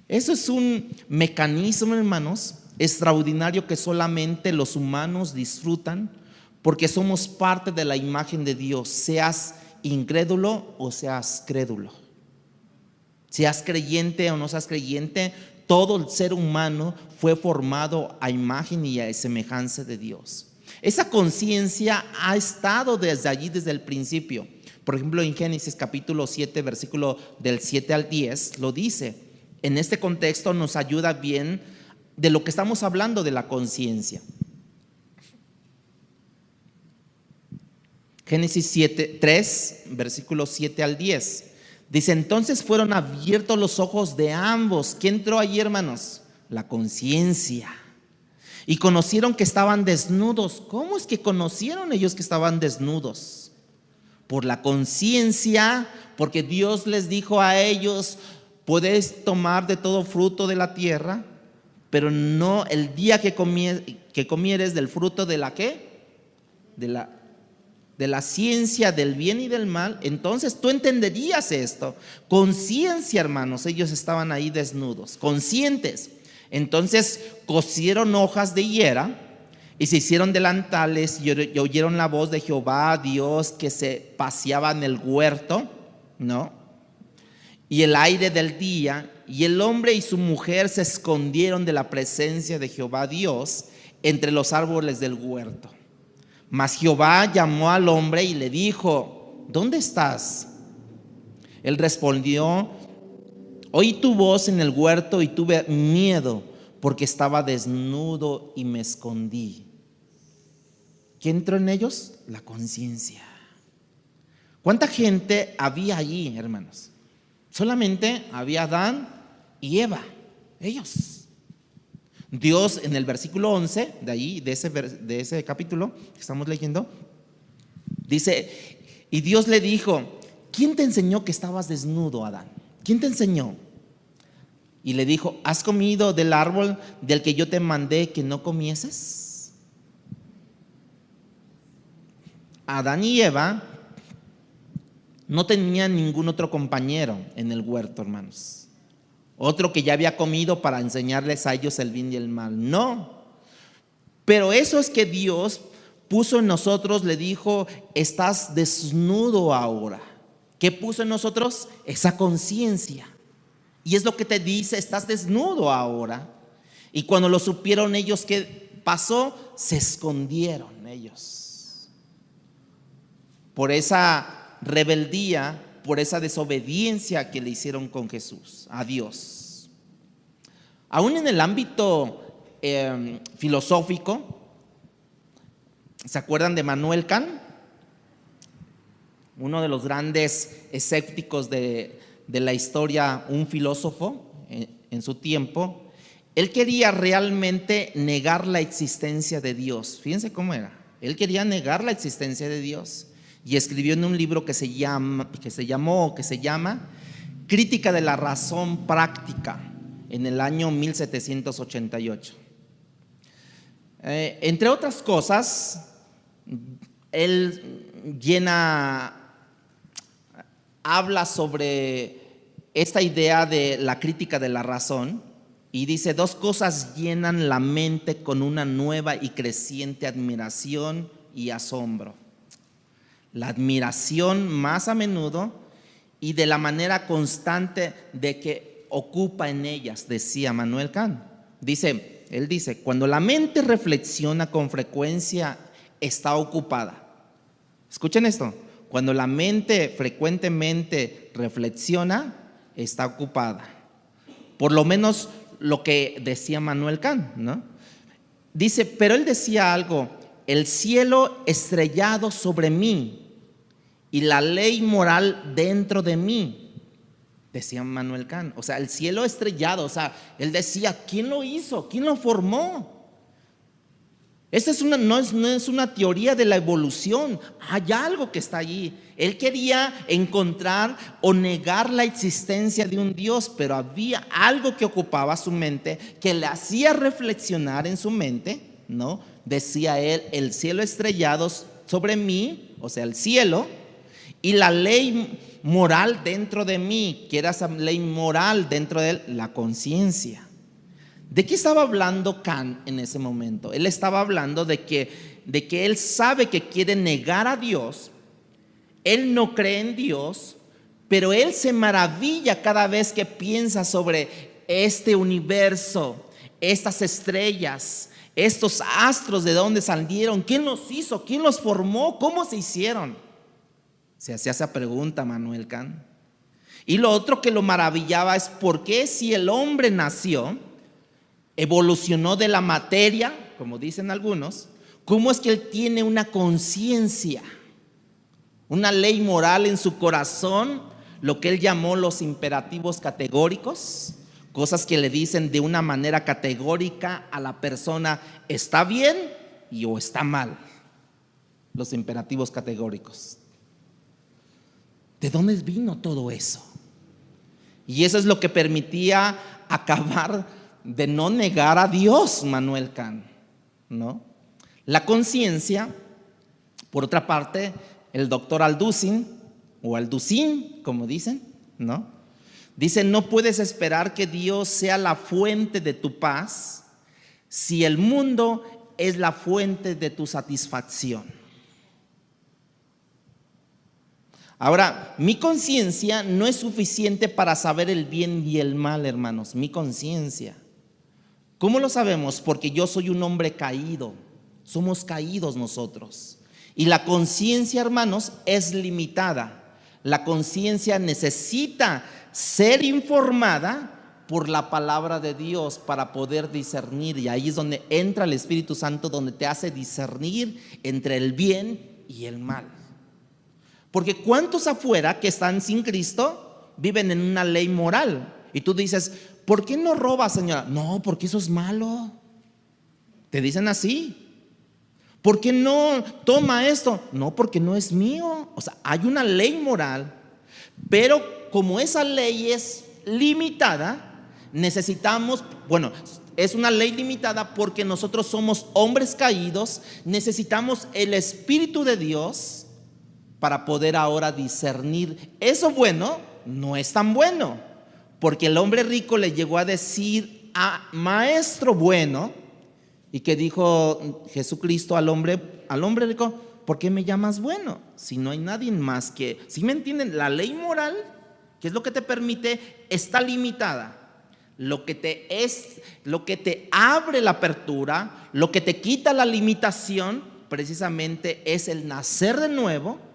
Eso es un mecanismo, hermanos, extraordinario que solamente los humanos disfrutan porque somos parte de la imagen de Dios, seas incrédulo o seas crédulo, seas creyente o no seas creyente. Todo el ser humano fue formado a imagen y a semejanza de Dios. Esa conciencia ha estado desde allí, desde el principio. Por ejemplo, en Génesis capítulo 7, versículo del 7 al 10, lo dice. En este contexto nos ayuda bien de lo que estamos hablando de la conciencia. Génesis 3, versículos 7 al 10. Dice, entonces fueron abiertos los ojos de ambos. ¿Qué entró allí, hermanos? La conciencia. Y conocieron que estaban desnudos. ¿Cómo es que conocieron ellos que estaban desnudos? Por la conciencia, porque Dios les dijo a ellos, podéis tomar de todo fruto de la tierra, pero no el día que comieres del fruto de la ¿qué? De la ciencia del bien y del mal. Entonces tú entenderías esto. Conciencia, hermanos, ellos estaban ahí desnudos, conscientes. Entonces cosieron hojas de higuera y se hicieron delantales y oyeron la voz de Jehová Dios que se paseaba en el huerto, ¿no? Y el aire del día, y el hombre y su mujer se escondieron de la presencia de Jehová Dios entre los árboles del huerto. Mas Jehová llamó al hombre y le dijo, ¿dónde estás? Él respondió, oí tu voz en el huerto y tuve miedo porque estaba desnudo y me escondí. ¿Qué entró en ellos? La conciencia. ¿Cuánta gente había allí, hermanos? Solamente había Adán y Eva, ellos. Dios en el versículo 11 de ahí, de ese capítulo que estamos leyendo, dice: y Dios le dijo: ¿quién te enseñó que estabas desnudo, Adán? ¿Quién te enseñó? Y le dijo: ¿has comido del árbol del que yo te mandé que no comieses? Adán y Eva no tenían ningún otro compañero en el huerto, hermanos. Otro que ya había comido para enseñarles a ellos el bien y el mal. No. Pero eso es que Dios puso en nosotros, le dijo: estás desnudo ahora. ¿Qué puso en nosotros? Esa conciencia. Y es lo que te dice: estás desnudo ahora. Y cuando lo supieron ellos, ¿qué pasó? Se escondieron ellos. Por esa rebeldía, por esa desobediencia que le hicieron con Jesús, a Dios. Aún en el ámbito filosófico, ¿se acuerdan de Manuel Kant? Uno de los grandes escépticos de la historia, un filósofo en su tiempo. Él quería realmente negar la existencia de Dios. Fíjense cómo era. Él quería negar la existencia de Dios. Y escribió en un libro que se llama Crítica de la razón práctica, en el año 1788. Entre otras cosas, él habla sobre esta idea de la crítica de la razón y dice: dos cosas llenan la mente con una nueva y creciente admiración y asombro. La admiración más a menudo y de la manera constante de que ocupa en ellas, decía Manuel Kant. Él dice: cuando la mente reflexiona con frecuencia, está ocupada. Escuchen esto: cuando la mente frecuentemente reflexiona, está ocupada. Por lo menos lo que decía Manuel Kant, ¿no? Dice, pero él decía algo: el cielo estrellado sobre mí y la ley moral dentro de mí, decía Manuel Kant. O sea, el cielo estrellado, o sea, él decía: ¿quién lo hizo? ¿Quién lo formó? Esta no es una teoría de la evolución. Hay algo que está allí. Él quería encontrar o negar la existencia de un Dios, pero había algo que ocupaba su mente, que le hacía reflexionar en su mente, ¿no? Decía él: el cielo estrellado sobre mí, o sea, el cielo, y la ley moral dentro de mí. ¿Qué era esa ley moral dentro de él? La conciencia. ¿De qué estaba hablando Kant en ese momento? Él estaba hablando de que él sabe que quiere negar a Dios. Él no cree en Dios, pero él se maravilla cada vez que piensa sobre este universo, estas estrellas, estos astros, de dónde salieron, quién los hizo, quién los formó, cómo se hicieron. Se hacía esa pregunta Manuel Kant. Y lo otro que lo maravillaba es: ¿por qué, si el hombre nació, evolucionó de la materia, como dicen algunos, cómo es que él tiene una conciencia, una ley moral en su corazón, lo que él llamó los imperativos categóricos, cosas que le dicen de una manera categórica a la persona: está bien o está mal? Los imperativos categóricos. ¿De dónde vino todo eso? Y eso es lo que permitía acabar de no negar a Dios, Manuel Kant, ¿no? La conciencia, por otra parte, el doctor Althusser, o Althusser, como dicen, ¿no? Dice: no puedes esperar que Dios sea la fuente de tu paz si el mundo es la fuente de tu satisfacción. Ahora, mi conciencia no es suficiente para saber el bien y el mal, hermanos. Mi conciencia. ¿Cómo lo sabemos? Porque yo soy un hombre caído. Somos caídos nosotros. Y la conciencia, hermanos, es limitada. La conciencia necesita ser informada por la palabra de Dios para poder discernir. Y ahí es donde entra el Espíritu Santo, donde te hace discernir entre el bien y el mal. Porque ¿cuántos afuera que están sin Cristo viven en una ley moral? Y tú dices, ¿por qué no robas, señora? No, porque eso es malo. Te dicen así. ¿Por qué no toma esto? No, porque no es mío. O sea, hay una ley moral, pero como esa ley es limitada, necesitamos, bueno, es una ley limitada porque nosotros somos hombres caídos, necesitamos el Espíritu de Dios para poder ahora discernir. Eso bueno no es tan bueno, porque el hombre rico le llegó a decir a maestro bueno, y que dijo Jesucristo al hombre rico, ¿por qué me llamas bueno? Si no hay nadie más que, ¿sí me entienden? La ley moral, que es lo que te permite, está limitada. Lo que te abre la apertura, lo que te quita la limitación, precisamente es el nacer de nuevo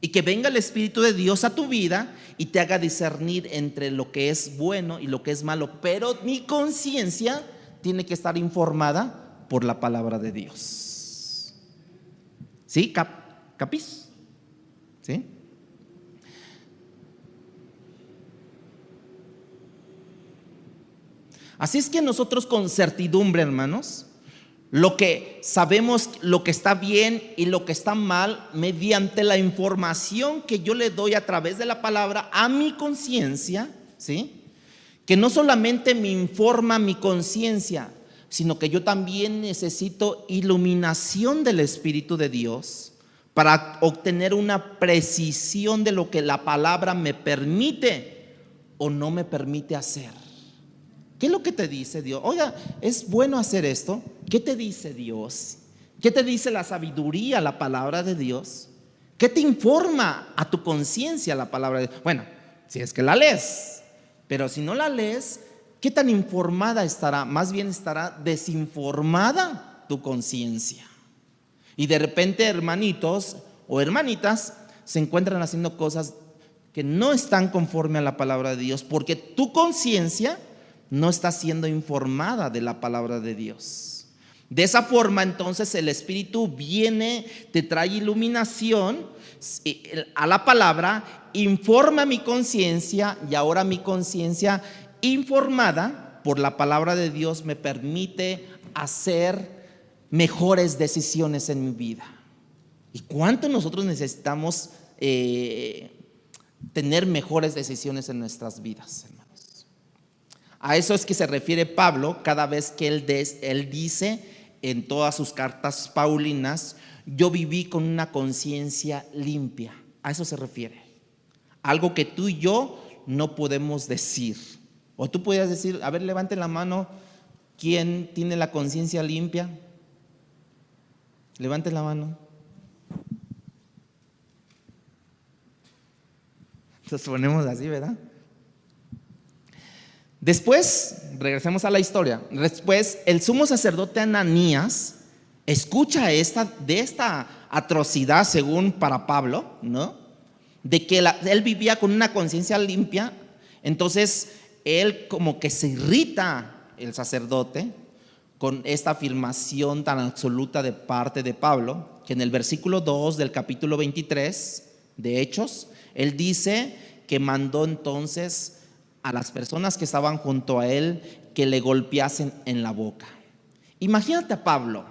y que venga el Espíritu de Dios a tu vida y te haga discernir entre lo que es bueno y lo que es malo. Pero mi conciencia tiene que estar informada por la palabra de Dios. ¿Sí? ¿Capís? ¿Sí? Así es que nosotros con certidumbre, hermanos, lo que sabemos, lo que está bien y lo que está mal, mediante la información que yo le doy a través de la palabra a mi conciencia, ¿sí? Que no solamente me informa mi conciencia, sino que yo también necesito iluminación del Espíritu de Dios para obtener una precisión de lo que la palabra me permite o no me permite hacer. ¿Qué es lo que te dice Dios? Oiga, ¿es bueno hacer esto? ¿Qué te dice Dios? ¿Qué te dice la sabiduría, la palabra de Dios? ¿Qué te informa a tu conciencia la palabra de Dios? Bueno, si es que la lees, pero si no la lees, ¿qué tan informada estará? Más bien estará desinformada tu conciencia. Y de repente hermanitos o hermanitas se encuentran haciendo cosas que no están conforme a la palabra de Dios, porque tu conciencia no está siendo informada de la palabra de Dios. De esa forma entonces el Espíritu viene, te trae iluminación a la palabra, informa mi conciencia y ahora mi conciencia informada por la palabra de Dios me permite hacer mejores decisiones en mi vida. ¿Y cuánto nosotros necesitamos tener mejores decisiones en nuestras vidas, hermanos? A eso es que se refiere Pablo cada vez que él dice en todas sus cartas paulinas, yo viví con una conciencia limpia. A eso se refiere. Algo que tú y yo no podemos decir. O tú podrías decir, a ver, levante la mano, ¿quién tiene la conciencia limpia? Levante la mano. Nos ponemos así, ¿verdad? Después, regresemos a la historia. Después, el sumo sacerdote Ananías escucha de esta atrocidad, según para Pablo, ¿no? De que él vivía con una conciencia limpia. Entonces él como que se irrita, el sacerdote, con esta afirmación tan absoluta de parte de Pablo, que en el versículo 2 del capítulo 23 de Hechos, él dice que mandó entonces a las personas que estaban junto a él que le golpeasen en la boca. Imagínate a Pablo.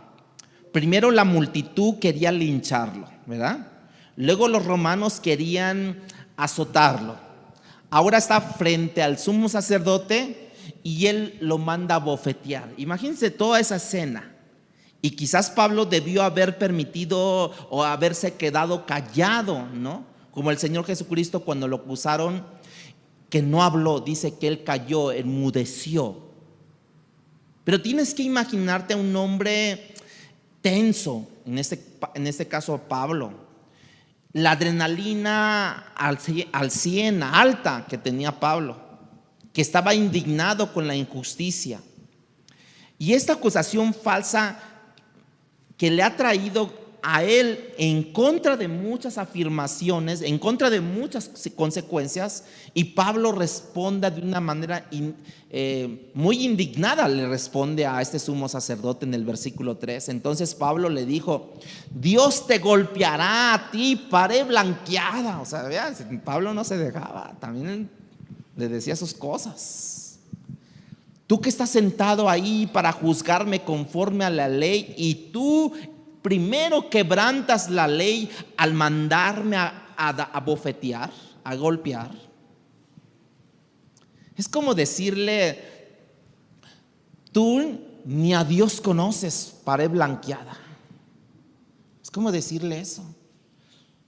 Primero la multitud quería lincharlo, ¿verdad? Luego los romanos querían azotarlo. Ahora está frente al sumo sacerdote y él lo manda a bofetear. Imagínense toda esa escena. Y quizás Pablo debió haber permitido o haberse quedado callado, ¿no? Como el Señor Jesucristo cuando lo acusaron, que no habló, dice que él cayó, enmudeció. Pero tienes que imaginarte a un hombre tenso, en este caso Pablo. La adrenalina al 100, alta que tenía Pablo, que estaba indignado con la injusticia. Y esta acusación falsa que le ha traído a él en contra de muchas afirmaciones, en contra de muchas consecuencias, y Pablo responde de una manera muy indignada, le responde a este sumo sacerdote en el versículo 3. Entonces Pablo le dijo: Dios te golpeará a ti, pared blanqueada. O sea, vean, Pablo no se dejaba, también le decía sus cosas. Tú que estás sentado ahí para juzgarme conforme a la ley, y tú primero quebrantas la ley al mandarme a bofetear, a golpear. Es como decirle: tú ni a Dios conoces, pared blanqueada. Es como decirle eso.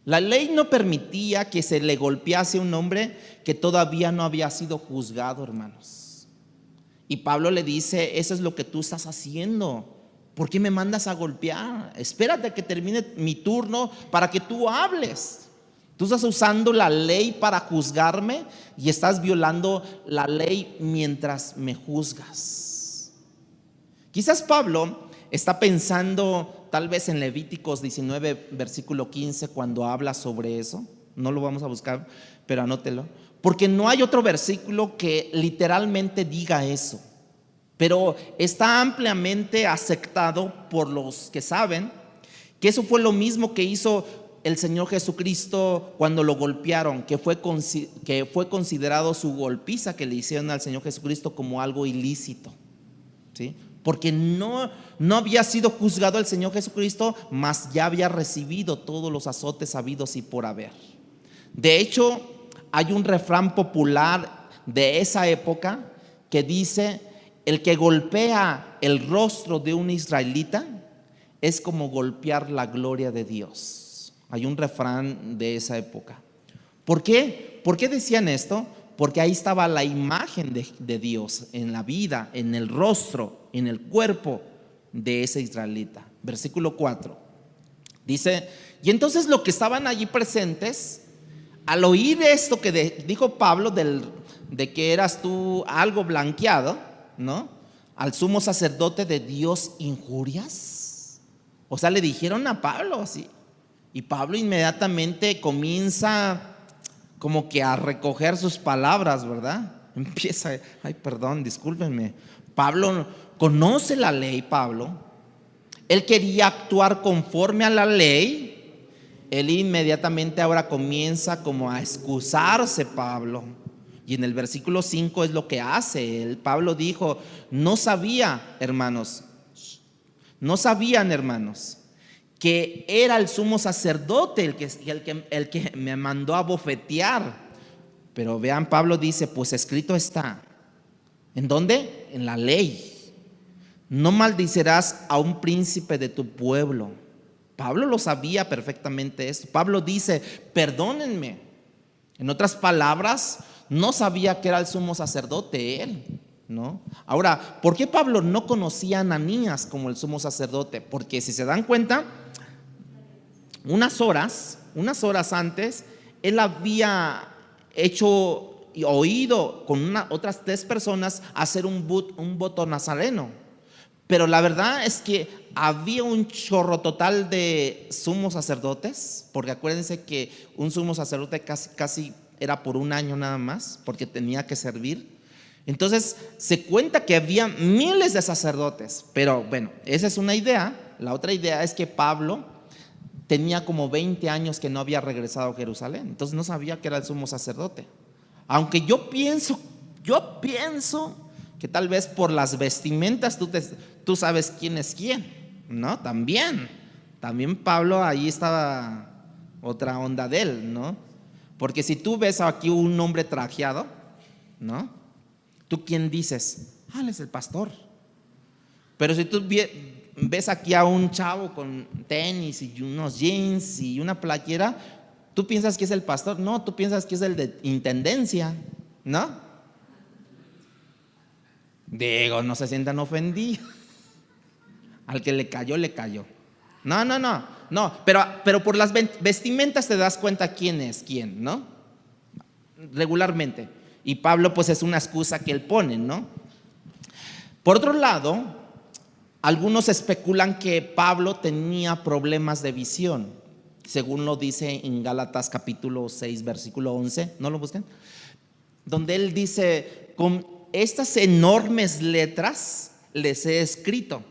La ley no permitía que se le golpease a un hombre que todavía no había sido juzgado, hermanos. Y Pablo le dice: eso es lo que tú estás haciendo. ¿Por qué me mandas a golpear? Espérate a que termine mi turno para que tú hables. Tú estás usando la ley para juzgarme y estás violando la ley mientras me juzgas. Quizás Pablo está pensando tal vez en Levíticos 19, versículo 15, cuando habla sobre eso. No lo vamos a buscar, pero anótelo, porque no hay otro versículo que literalmente diga eso. Pero está ampliamente aceptado por los que saben que eso fue lo mismo que hizo el Señor Jesucristo cuando lo golpearon, que fue considerado su golpiza que le hicieron al Señor Jesucristo como algo ilícito, ¿sí? Porque no había sido juzgado el Señor Jesucristo, mas ya había recibido todos los azotes habidos y por haber. De hecho, hay un refrán popular de esa época que dice: el que golpea el rostro de un israelita es como golpear la gloria de Dios. Hay un refrán de esa época. ¿Por qué? ¿Por qué decían esto? Porque ahí estaba la imagen de Dios en la vida, en el rostro, en el cuerpo de ese israelita. Versículo 4 dice: y entonces los que estaban allí presentes, al oír esto que dijo Pablo de que eras tú algo blanqueado, ¿no? Al sumo sacerdote de Dios injurias. O sea, le dijeron a Pablo así. Y Pablo inmediatamente comienza como que a recoger sus palabras, ¿verdad? Empieza: ay, perdón, discúlpenme. Pablo conoce la ley, Pablo. Él quería actuar conforme a la ley. Él inmediatamente ahora comienza como a excusarse, Pablo. Y en el versículo 5 es lo que hace. Pablo dijo: no sabían, hermanos, que era el sumo sacerdote el que me mandó a bofetear. Pero vean, Pablo dice: pues escrito está. ¿En dónde? En la ley. No maldicerás a un príncipe de tu pueblo. Pablo lo sabía perfectamente esto. Pablo dice: perdónenme. En otras palabras, no sabía que era el sumo sacerdote él, ¿no? Ahora, ¿por qué Pablo no conocía a Ananías como el sumo sacerdote? Porque si se dan cuenta, unas horas antes, él había oído con otras 3 personas hacer un voto nazareno. Pero la verdad es que había un chorro total de sumos sacerdotes, porque acuérdense que un sumo sacerdote casi era por un año nada más, porque tenía que servir. Entonces se cuenta que había miles de sacerdotes. Pero bueno, esa es una idea. La otra idea es que Pablo tenía como 20 años que no había regresado a Jerusalén, entonces no sabía que era el sumo sacerdote. Aunque yo pienso que tal vez por las vestimentas tú sabes quién es quién, ¿no? También Pablo, ahí estaba otra onda de él, ¿no? Porque si tú ves aquí un hombre trajeado, ¿no? ¿Tú quién dices? Él es el pastor. Pero si tú ves aquí a un chavo con tenis y unos jeans y una playera, ¿tú piensas que es el pastor? No, tú piensas que es el de intendencia, ¿no? Digo, no se sientan ofendidos. Al que le cayó, le cayó. No, pero por las vestimentas te das cuenta quién es quién, ¿no? Regularmente. Y Pablo pues es una excusa que él pone, ¿no? Por otro lado, Algunos especulan que Pablo tenía problemas de visión, según lo dice en Gálatas capítulo 6, versículo 11, ¿no lo buscan? Donde él dice, con estas enormes letras les he escrito.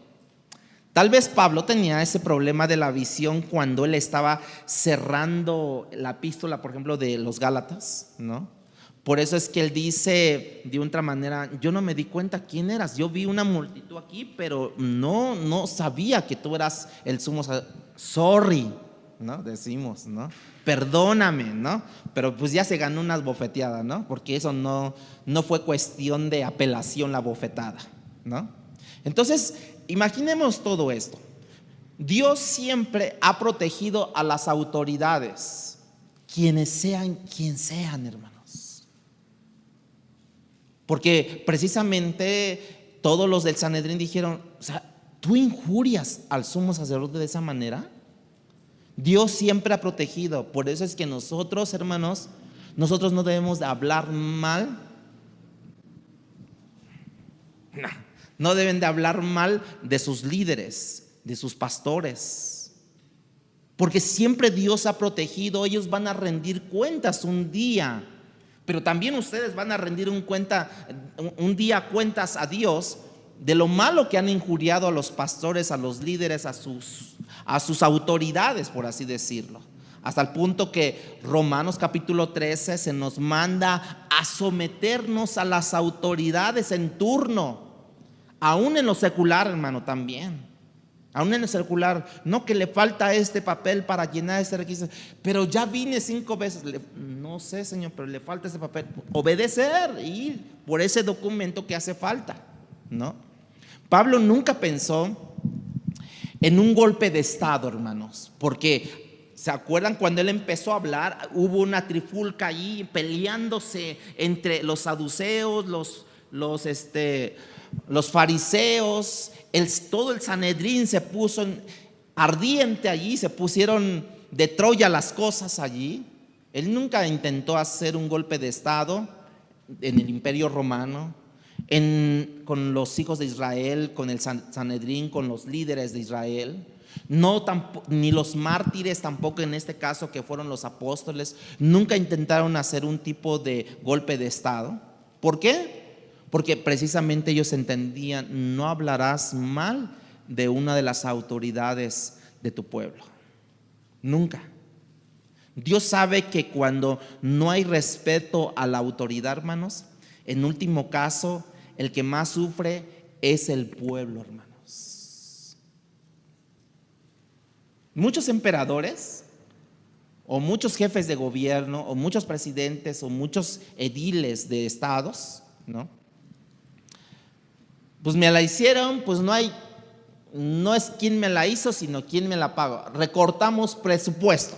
Tal vez Pablo tenía ese problema de la visión cuando él estaba cerrando la epístola, por ejemplo, de los Gálatas, ¿no? Por eso es que él dice de otra manera, yo no me di cuenta quién eras, yo vi una multitud aquí, pero no sabía que tú eras el sumo sacerdote. Sorry, ¿no? Decimos, ¿no? Perdóname, ¿no? Pero pues ya se ganó unas bofeteadas, ¿no? Porque eso no fue cuestión de apelación la bofetada, ¿no? Entonces, imaginemos todo esto. Dios siempre ha protegido a las autoridades, quien sean, hermanos. Porque precisamente todos los del Sanedrín dijeron, o sea, ¿tú injurias al sumo sacerdote de esa manera? Dios siempre ha protegido. Por eso es que nosotros, hermanos, nosotros no debemos de hablar mal. No deben de hablar mal de sus líderes, de sus pastores, porque siempre Dios ha protegido. Ellos van a rendir cuentas un día, pero también ustedes van a rendir un día cuentas a Dios de lo malo que han injuriado a los pastores, a los líderes, a sus autoridades, por así decirlo. Hasta el punto que Romanos capítulo 13 se nos manda a someternos a las autoridades en turno. Aún en lo secular, hermano, también. Aún en lo secular, no que le falta este papel para llenar este requisito, pero ya vine 5 veces. No sé, Señor, pero le falta ese papel. Obedecer y ir por ese documento que hace falta, ¿no? Pablo nunca pensó en un golpe de estado, hermanos, porque ¿se acuerdan cuando él empezó a hablar? Hubo una trifulca allí peleándose entre los saduceos, los fariseos, todo el Sanedrín se puso ardiente allí, se pusieron de Troya las cosas allí. Él nunca intentó hacer un golpe de estado en el Imperio Romano, con los hijos de Israel, con el Sanedrín, con los líderes de Israel. No, ni los mártires tampoco, en este caso que fueron los apóstoles, nunca intentaron hacer un tipo de golpe de estado. ¿Por qué? Porque precisamente ellos entendían, no hablarás mal de una de las autoridades de tu pueblo. Nunca. Dios sabe que cuando no hay respeto a la autoridad, hermanos, en último caso, el que más sufre es el pueblo, hermanos. Muchos emperadores, o muchos jefes de gobierno, o muchos presidentes, o muchos ediles de estados, ¿no? Pues me la hicieron, pues no es quién me la hizo, sino quién me la pagó. Recortamos presupuesto.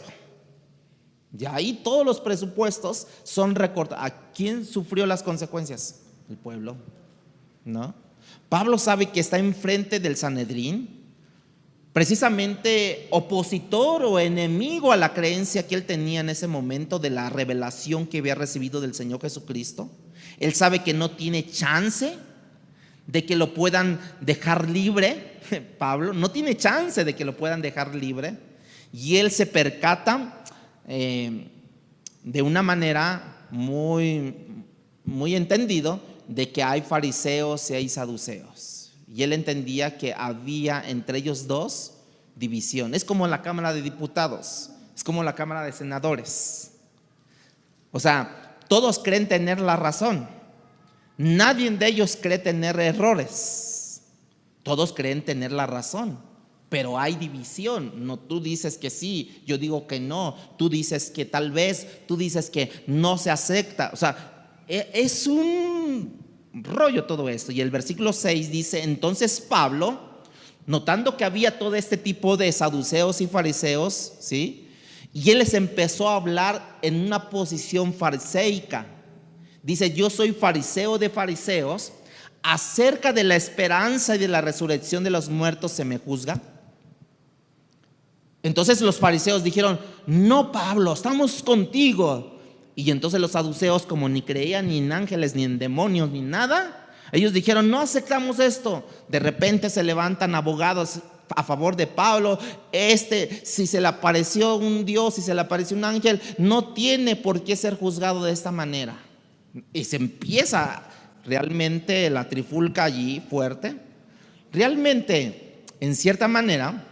Y ahí todos los presupuestos son recortados. ¿A quién sufrió las consecuencias? El pueblo, ¿no? Pablo sabe que está enfrente del Sanedrín, precisamente opositor o enemigo a la creencia que él tenía en ese momento de la revelación que había recibido del Señor Jesucristo. Él sabe que no tiene chance de que lo puedan dejar libre. Pablo no tiene chance de que lo puedan dejar libre, y él se percata de una manera muy, muy entendido de que hay fariseos y hay saduceos, y él entendía que había entre ellos dos división. Es como la Cámara de Diputados, es como la Cámara de Senadores. O sea, todos creen tener la razón. Nadie de ellos cree tener errores. Todos creen tener la razón, pero hay división. No, tú dices que sí, yo digo que no. Tú dices que tal vez, tú dices que no se acepta. O sea, es un rollo todo esto. Y el versículo 6 dice: entonces Pablo, notando que había todo este tipo de saduceos y fariseos, ¿sí? Y él les empezó a hablar en una posición fariseica. Dice: yo soy fariseo de fariseos, acerca de la esperanza y de la resurrección de los muertos se me juzga. Entonces los fariseos dijeron: no, Pablo, estamos contigo. Y entonces los saduceos, como ni creían ni en ángeles, ni en demonios, ni nada, Ellos dijeron: no aceptamos esto. De repente se levantan abogados a favor de Pablo. Si se le apareció un Dios, si se le apareció un ángel, no tiene por qué ser juzgado de esta manera. Y se empieza realmente la trifulca allí fuerte. Realmente, en cierta manera,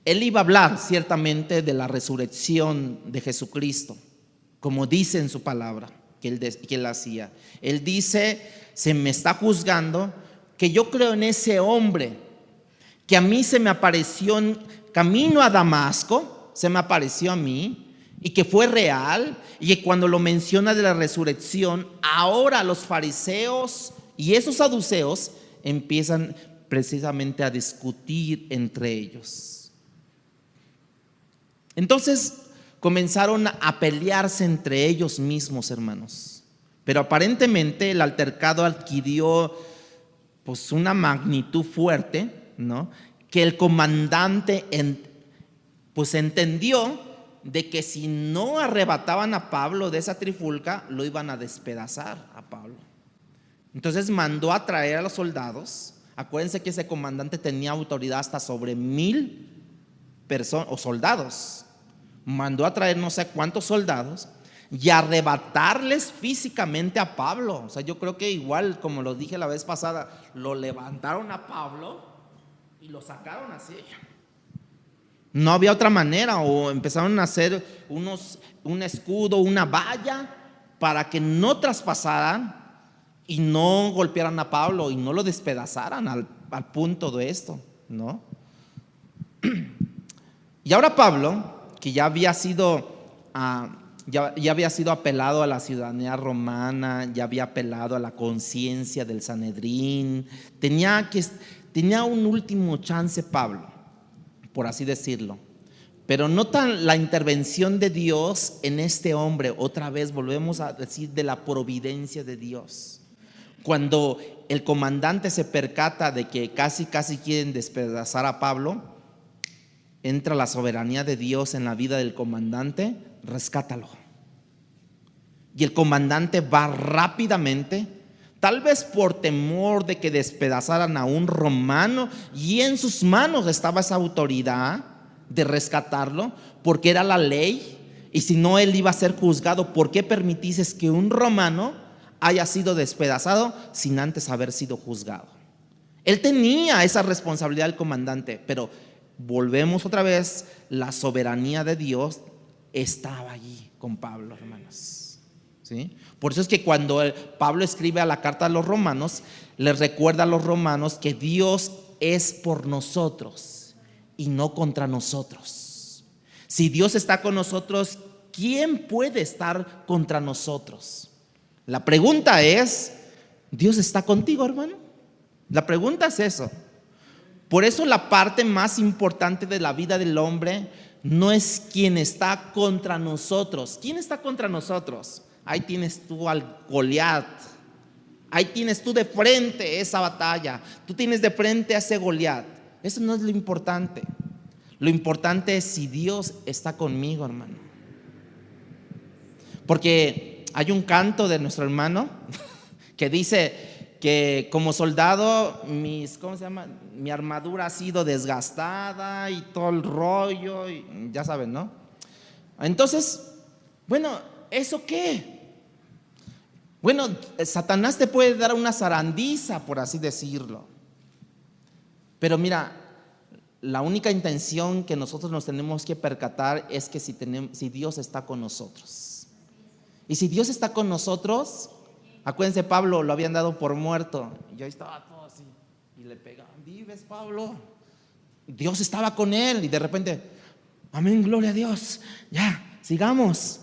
él iba a hablar ciertamente de la resurrección de Jesucristo, como dice en su palabra que él hacía. Él dice: se me está juzgando que yo creo en ese hombre que a mí se me apareció en camino a Damasco, se me apareció a mí, y que fue real, y que cuando lo menciona de la resurrección, ahora los fariseos y esos saduceos empiezan precisamente a discutir entre ellos. Entonces comenzaron a pelearse entre ellos mismos, hermanos. Pero aparentemente el altercado adquirió pues una magnitud fuerte, ¿no? Que el comandante pues entendió de que si no arrebataban a Pablo de esa trifulca, lo iban a despedazar a Pablo. Entonces mandó a traer a los soldados. Acuérdense que ese comandante tenía autoridad hasta sobre 1000 personas o soldados. Mandó a traer no sé cuántos soldados y arrebatarles físicamente a Pablo. O sea, yo creo que igual, como lo dije la vez pasada, lo levantaron a Pablo y lo sacaron así. No había otra manera, o empezaron a hacer un escudo, una valla, para que no traspasaran y no golpearan a Pablo y no lo despedazaran al punto de esto, ¿no? Y ahora Pablo, que ya había sido apelado a la ciudadanía romana, ya había apelado a la conciencia del Sanedrín, tenía un último chance Pablo, por así decirlo. Pero notan la intervención de Dios en este hombre. Otra vez volvemos a decir de la providencia de Dios. Cuando el comandante se percata de que casi quieren despedazar a Pablo, entra la soberanía de Dios en la vida del comandante: rescátalo. Y el comandante va rápidamente, tal vez por temor de que despedazaran a un romano, y en sus manos estaba esa autoridad de rescatarlo, porque era la ley, y si no él iba a ser juzgado. ¿Por qué permitiste que un romano haya sido despedazado sin antes haber sido juzgado? Él tenía esa responsabilidad, el comandante, pero volvemos otra vez, la soberanía de Dios estaba allí con Pablo, hermanos. ¿Sí? Por eso es que cuando Pablo escribe a la carta a los romanos, les recuerda a los romanos que Dios es por nosotros y no contra nosotros. Si Dios está con nosotros, ¿quién puede estar contra nosotros? La pregunta es: ¿Dios está contigo, hermano? La pregunta es eso. Por eso la parte más importante de la vida del hombre no es quién está contra nosotros. ¿Quién está contra nosotros? Ahí tienes tú al Goliat. Ahí tienes tú de frente esa batalla. Tú tienes de frente a ese Goliat. Eso no es lo importante. Lo importante es si Dios está conmigo, hermano. Porque hay un canto de nuestro hermano que dice que como soldado mi armadura ha sido desgastada y todo el rollo, y ya saben, ¿no? Entonces, bueno, ¿eso qué? Bueno, Satanás te puede dar una zarandiza, por así decirlo. Pero mira, la única intención que nosotros nos tenemos que percatar es que si Dios está con nosotros. Y si Dios está con nosotros, acuérdense, Pablo lo habían dado por muerto, y ahí estaba todo así, y le pegaban: ¿vives, Pablo? Dios estaba con él, y de repente: amén, gloria a Dios, ya, sigamos.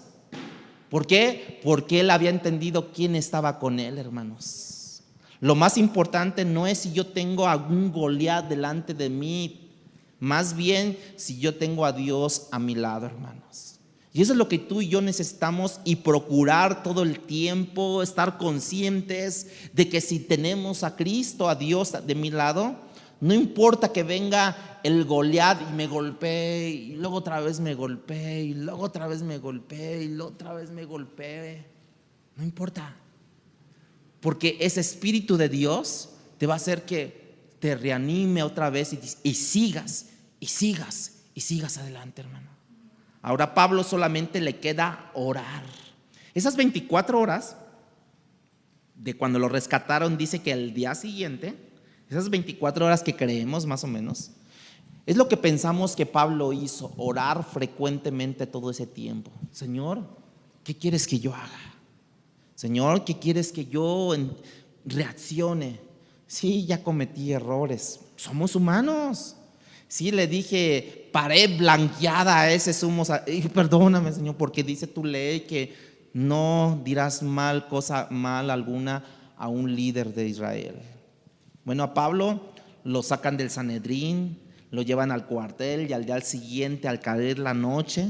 ¿Por qué? Porque él había entendido quién estaba con él, hermanos. Lo más importante no es si yo tengo algún Goliat delante de mí, más bien si yo tengo a Dios a mi lado, hermanos. Y eso es lo que tú y yo necesitamos, y procurar todo el tiempo estar conscientes de que si tenemos a Cristo, a Dios de mi lado, no importa que venga el Goliat y me golpee, y luego otra vez me golpee, y luego otra vez me golpee, y luego otra vez me golpee. No importa. porque ese Espíritu de Dios te va a hacer que te reanime otra vez y sigas adelante, hermano. Ahora a Pablo solamente le queda orar. Esas 24 horas de cuando lo rescataron, dice que al día siguiente, esas 24 horas que creemos más o menos, es lo que pensamos que Pablo hizo, orar frecuentemente todo ese tiempo. Señor, ¿qué quieres que yo haga? Señor, ¿qué quieres que yo reaccione? Sí, ya cometí errores, somos humanos. Sí, le dije pared blanqueada a ese sumo, perdóname, Señor, porque dice tu ley que no dirás cosa mal alguna a un líder de Israel. Bueno, a Pablo lo sacan del Sanedrín, lo llevan al cuartel y al día siguiente, al caer la noche,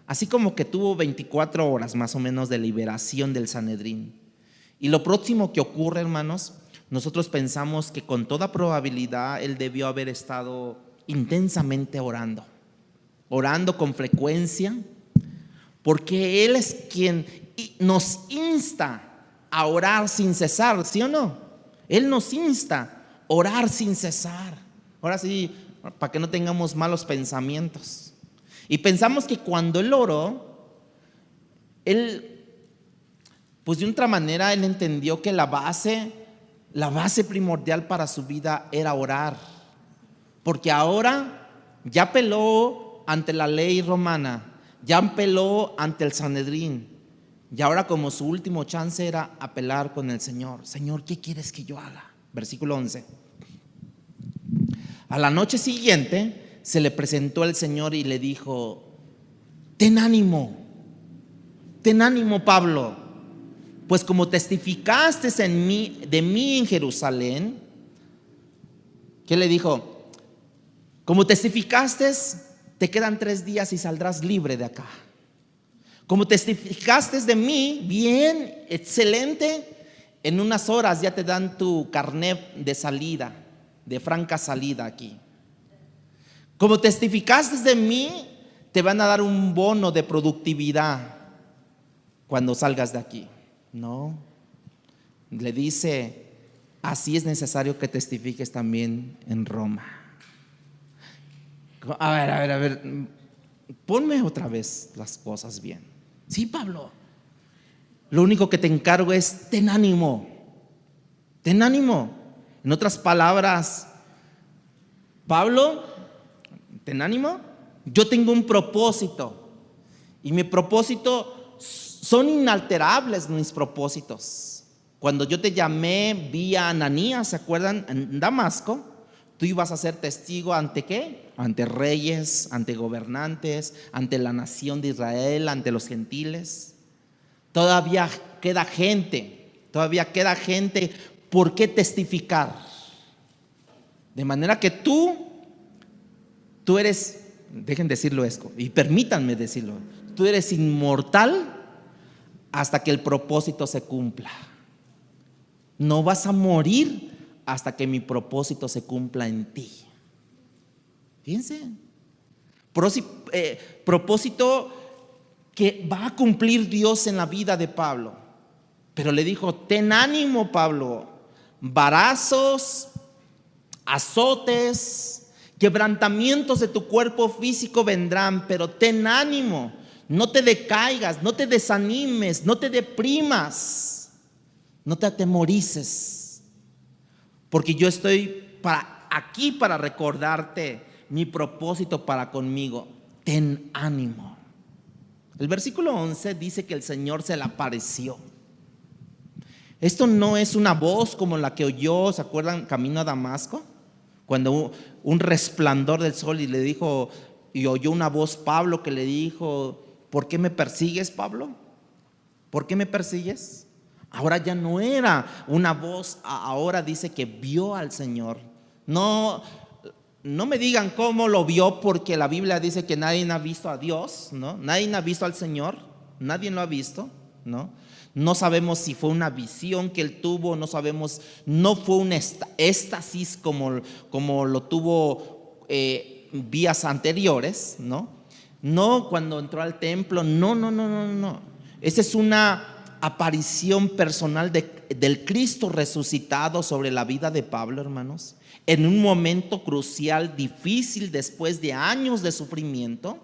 así como que tuvo 24 horas más o menos de liberación del Sanedrín. Y lo próximo que ocurre, hermanos, nosotros pensamos que con toda probabilidad él debió haber estado intensamente orando con frecuencia, porque él es quien nos insta a orar sin cesar, ¿sí o no? Él nos insta a orar sin cesar. Ahora sí, para que no tengamos malos pensamientos. Y pensamos que cuando él oró, pues de otra manera él entendió que la base primordial para su vida era orar, porque ahora ya peló ante la ley romana, ya peló ante el Sanedrín, y ahora como su último chance era apelar con el Señor. Señor, ¿qué quieres que yo haga? Versículo 11. A la noche siguiente se le presentó el Señor y le dijo: ten ánimo, Pablo, pues como testificaste de mí en Jerusalén. ¿Qué le dijo? Como testificaste, te quedan 3 días y saldrás libre de acá. Como testificaste de mí, bien, excelente, en unas horas ya te dan tu carnet de salida, de franca salida aquí. Como testificaste de mí, te van a dar un bono de productividad cuando salgas de aquí. No, le dice: así es necesario que testifiques también en Roma. A ver, ponme otra vez las cosas bien. Sí, Pablo, lo único que te encargo es ten ánimo. En otras palabras, Pablo, ten ánimo. Yo tengo un propósito, y mi propósito son inalterables, mis propósitos. Cuando yo te llamé vía Ananías, ¿se acuerdan? En Damasco, tú ibas a ser testigo ante ¿qué? Ante reyes, ante gobernantes, ante la nación de Israel, ante los gentiles. Todavía queda gente por qué testificar. De manera que tú eres, dejen decirlo esto y permítanme decirlo, tú eres inmortal hasta que el propósito se cumpla. No vas a morir hasta que mi propósito se cumpla en ti. Fíjense, propósito que va a cumplir Dios en la vida de Pablo. Pero le dijo: ten ánimo, Pablo, varazos, azotes, quebrantamientos de tu cuerpo físico vendrán, pero ten ánimo, no te decaigas, no te desanimes, no te deprimas, no te atemorices, porque yo estoy aquí para recordarte mi propósito para conmigo. Ten ánimo. El versículo 11 dice que el Señor se le apareció. Esto no es una voz como la que oyó, ¿se acuerdan? Camino a Damasco, cuando un resplandor del sol y le dijo, y oyó una voz Pablo que le dijo: ¿por qué me persigues, Pablo? ¿Por qué me persigues? Ahora ya no era una voz, ahora dice que vio al Señor. No me digan cómo lo vio, porque la Biblia dice que nadie ha visto a Dios, ¿no? Nadie ha visto al Señor, nadie lo ha visto, ¿no? No sabemos si fue una visión que él tuvo, no sabemos, no fue un éxtasis como lo tuvo días anteriores, ¿no? No cuando entró al templo, no. Esa es una aparición personal del Cristo resucitado sobre la vida de Pablo, hermanos, en un momento crucial, difícil, después de años de sufrimiento.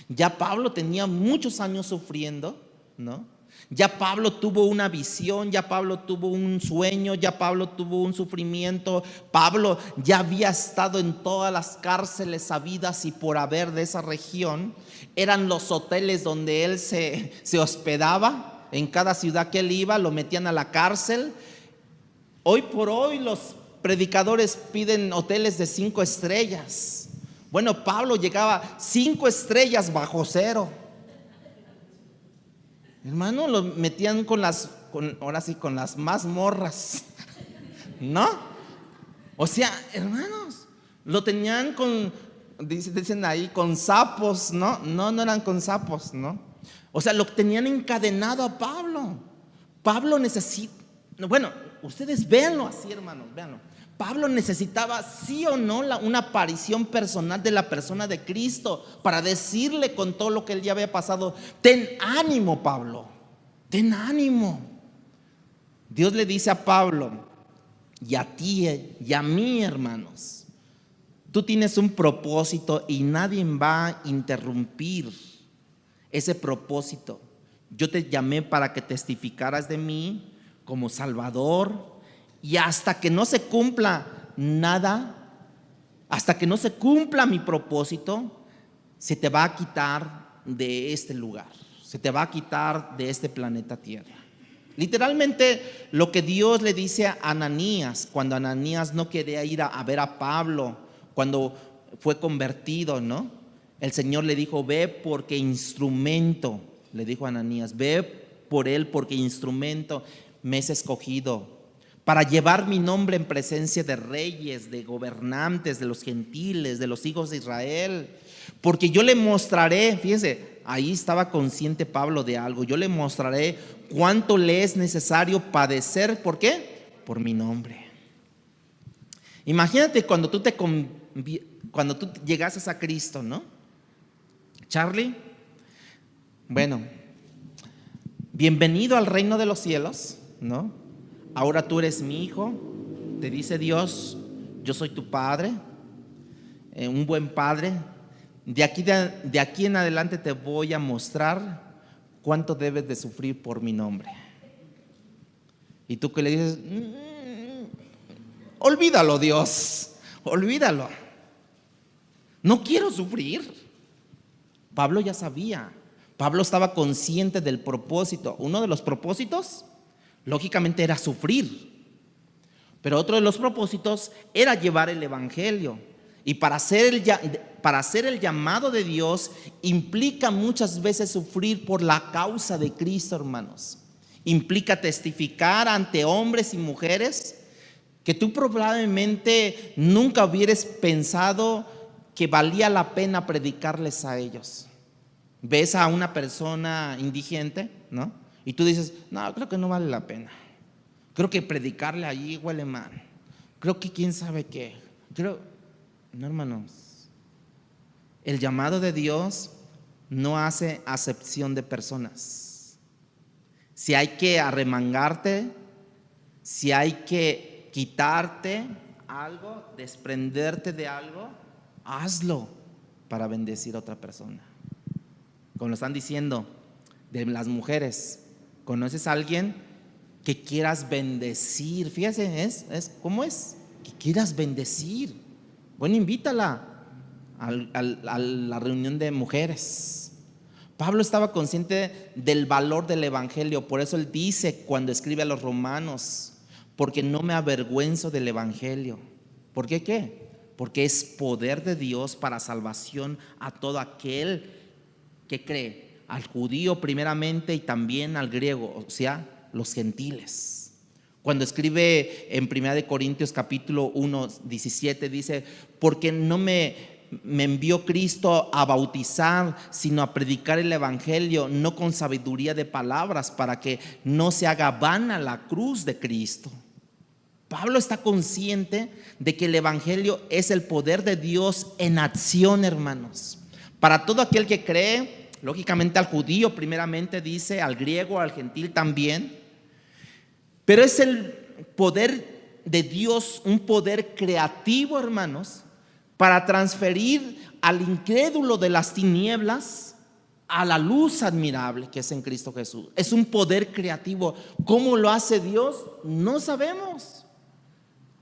Ya Pablo tenía muchos años sufriendo, ¿no? Ya Pablo tuvo una visión, ya Pablo tuvo un sueño, ya Pablo tuvo un sufrimiento. Pablo ya había estado en todas las cárceles habidas y por haber de esa región. Eran los hoteles donde él se hospedaba. En cada ciudad que él iba lo metían a la cárcel. Hoy por hoy los predicadores piden hoteles de 5 estrellas. Bueno, Pablo llegaba 5 estrellas bajo cero. Hermano, lo metían ahora sí, con las mazmorras, ¿no? O sea, hermanos, lo tenían dicen ahí, con sapos, ¿no? No eran con sapos, ¿no? O sea, lo tenían encadenado a Pablo. Pablo necesita, bueno, ustedes véanlo así, hermanos, véanlo. Pablo necesitaba, sí o no, una aparición personal de la persona de Cristo para decirle con todo lo que él ya había pasado: ten ánimo, Pablo, ten ánimo. Dios le dice a Pablo y a ti y a mí, hermanos: tú tienes un propósito y nadie va a interrumpir ese propósito. Yo te llamé para que testificaras de mí como Salvador. Y hasta que no se cumpla nada, hasta que no se cumpla mi propósito, se te va a quitar de este lugar, se te va a quitar de este planeta Tierra. Literalmente lo que Dios le dice a Ananías, cuando Ananías no quería ir a ver a Pablo, cuando fue convertido, ¿no? El Señor le dijo: ve porque instrumento, le dijo a Ananías, ve por él porque instrumento me es escogido para llevar mi nombre en presencia de reyes, de gobernantes, de los gentiles, de los hijos de Israel. Porque yo le mostraré, fíjense, ahí estaba consciente Pablo de algo: yo le mostraré cuánto le es necesario padecer. ¿Por qué? Por mi nombre. Imagínate cuando tú llegases a Cristo, ¿no? Charlie, bueno, bienvenido al reino de los cielos, ¿no? Ahora tú eres mi hijo, te dice Dios: yo soy tu padre, un buen padre. De aquí en adelante te voy a mostrar cuánto debes de sufrir por mi nombre. Y tú que le dices: olvídalo, Dios, olvídalo, no quiero sufrir. Pablo ya sabía, Pablo estaba consciente del propósito. Uno de los propósitos, lógicamente, era sufrir, pero otro de los propósitos era llevar el evangelio. Y para hacer el llamado de Dios implica muchas veces sufrir por la causa de Cristo, hermanos. Implica testificar ante hombres y mujeres que tú probablemente nunca hubieras pensado que valía la pena predicarles a ellos. Ves a una persona indigente, ¿no? Y tú dices: no, creo que no vale la pena. Creo que predicarle allí huele mal. Creo que quién sabe qué. No, hermanos. El llamado de Dios no hace acepción de personas. Si hay que arremangarte, si hay que quitarte algo, desprenderte de algo, hazlo para bendecir a otra persona. Como lo están diciendo de las mujeres, ¿conoces a alguien que quieras bendecir? Fíjate, ¿cómo es? Que quieras bendecir. Bueno, invítala a la reunión de mujeres. Pablo estaba consciente del valor del evangelio. Por eso él dice cuando escribe a los romanos: porque no me avergüenzo del evangelio. ¿Por qué qué? Porque es poder de Dios para salvación a todo aquel que cree, al judío primeramente y también al griego, o sea, los gentiles. Cuando escribe en 1 Corintios capítulo 1, 17, dice: porque no me envió Cristo a bautizar, sino a predicar el evangelio, no con sabiduría de palabras, para que no se haga vana la cruz de Cristo. Pablo está consciente de que el evangelio es el poder de Dios en acción, hermanos. Para todo aquel que cree, lógicamente al judío primeramente dice, al griego, al gentil también, pero es el poder de Dios, un poder creativo, hermanos, para transferir al incrédulo de las tinieblas a la luz admirable que es en Cristo Jesús. Es un poder creativo. ¿Cómo lo hace Dios? No sabemos.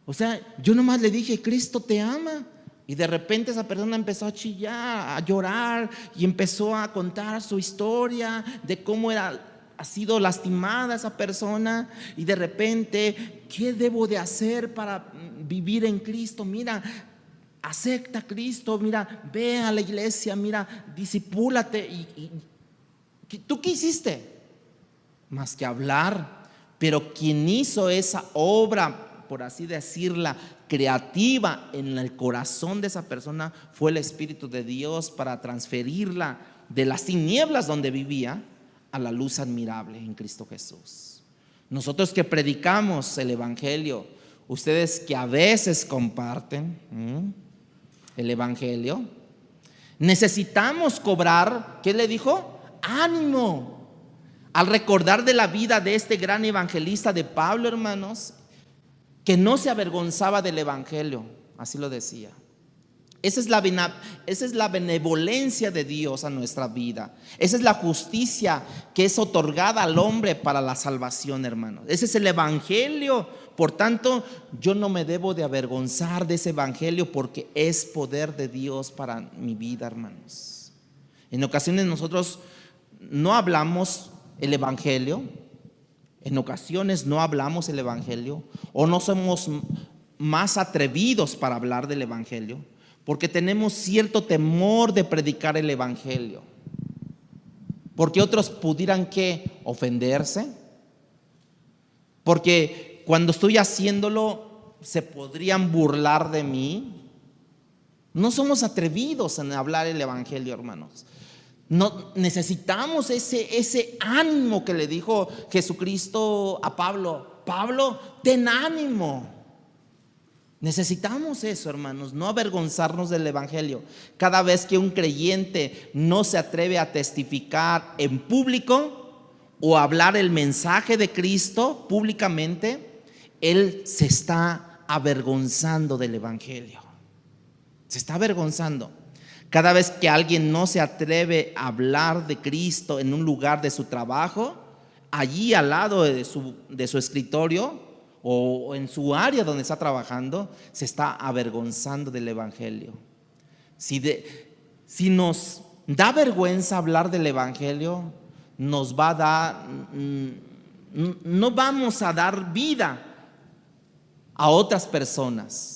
O sea, yo nomás le dije, Cristo te ama. Y de repente esa persona empezó a chillar, a llorar, y empezó a contar su historia de cómo ha sido lastimada esa persona. Y de repente, ¿qué debo de hacer para vivir en Cristo? Mira, acepta a Cristo, mira, ve a la iglesia, mira, discipúlate. ¿Tú qué hiciste? Más que hablar. Pero quien hizo esa obra, por así decirla, creativa en el corazón de esa persona, fue el Espíritu de Dios para transferirla de las tinieblas donde vivía a la luz admirable en Cristo Jesús. Nosotros que predicamos el Evangelio, ustedes que a veces comparten el Evangelio, necesitamos cobrar, ¿qué le dijo? Ánimo. Al recordar de la vida de este gran evangelista de Pablo, hermanos, que no se avergonzaba del Evangelio, así lo decía. Esa es la benevolencia de Dios a nuestra vida. Esa es la justicia que es otorgada al hombre para la salvación, hermanos. Ese es el Evangelio. Por tanto, yo no me debo de avergonzar de ese Evangelio, porque es poder de Dios para mi vida, hermanos. En ocasiones nosotros no hablamos el Evangelio. En ocasiones no hablamos el Evangelio, o no somos más atrevidos para hablar del Evangelio, porque tenemos cierto temor de predicar el Evangelio, porque otros pudieran que ofenderse, porque cuando estoy haciéndolo se podrían burlar de mí. No somos atrevidos en hablar el Evangelio, hermanos. No, necesitamos ese ánimo que le dijo Jesucristo a Pablo. Pablo, ten ánimo. Necesitamos eso, hermanos, no avergonzarnos del Evangelio. Cada vez que un creyente no se atreve a testificar en público o a hablar el mensaje de Cristo públicamente, él se está avergonzando del Evangelio. Se está avergonzando. Cada vez que alguien no se atreve a hablar de Cristo en un lugar de su trabajo, allí al lado de su escritorio o en su área donde está trabajando, se está avergonzando del Evangelio. Si nos da vergüenza hablar del Evangelio, nos va a dar, no vamos a dar vida a otras personas.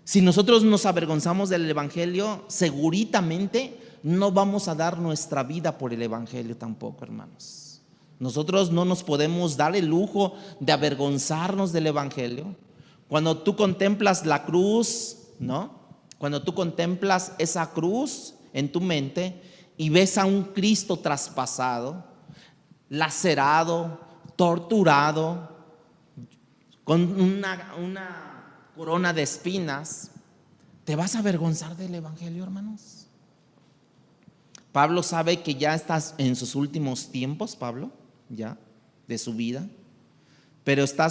Si nosotros nos avergonzamos del Evangelio, seguritamente no vamos a dar nuestra vida por el Evangelio tampoco, hermanos. Nosotros no nos podemos dar el lujo de avergonzarnos del Evangelio. Cuando tú contemplas la cruz, ¿no? Cuando tú contemplas esa cruz en tu mente y ves a un Cristo traspasado, lacerado, torturado, con una corona de espinas, ¿te vas a avergonzar del Evangelio, hermanos? Pablo sabe que ya estás en sus últimos tiempos, Pablo, ya, de su vida, pero está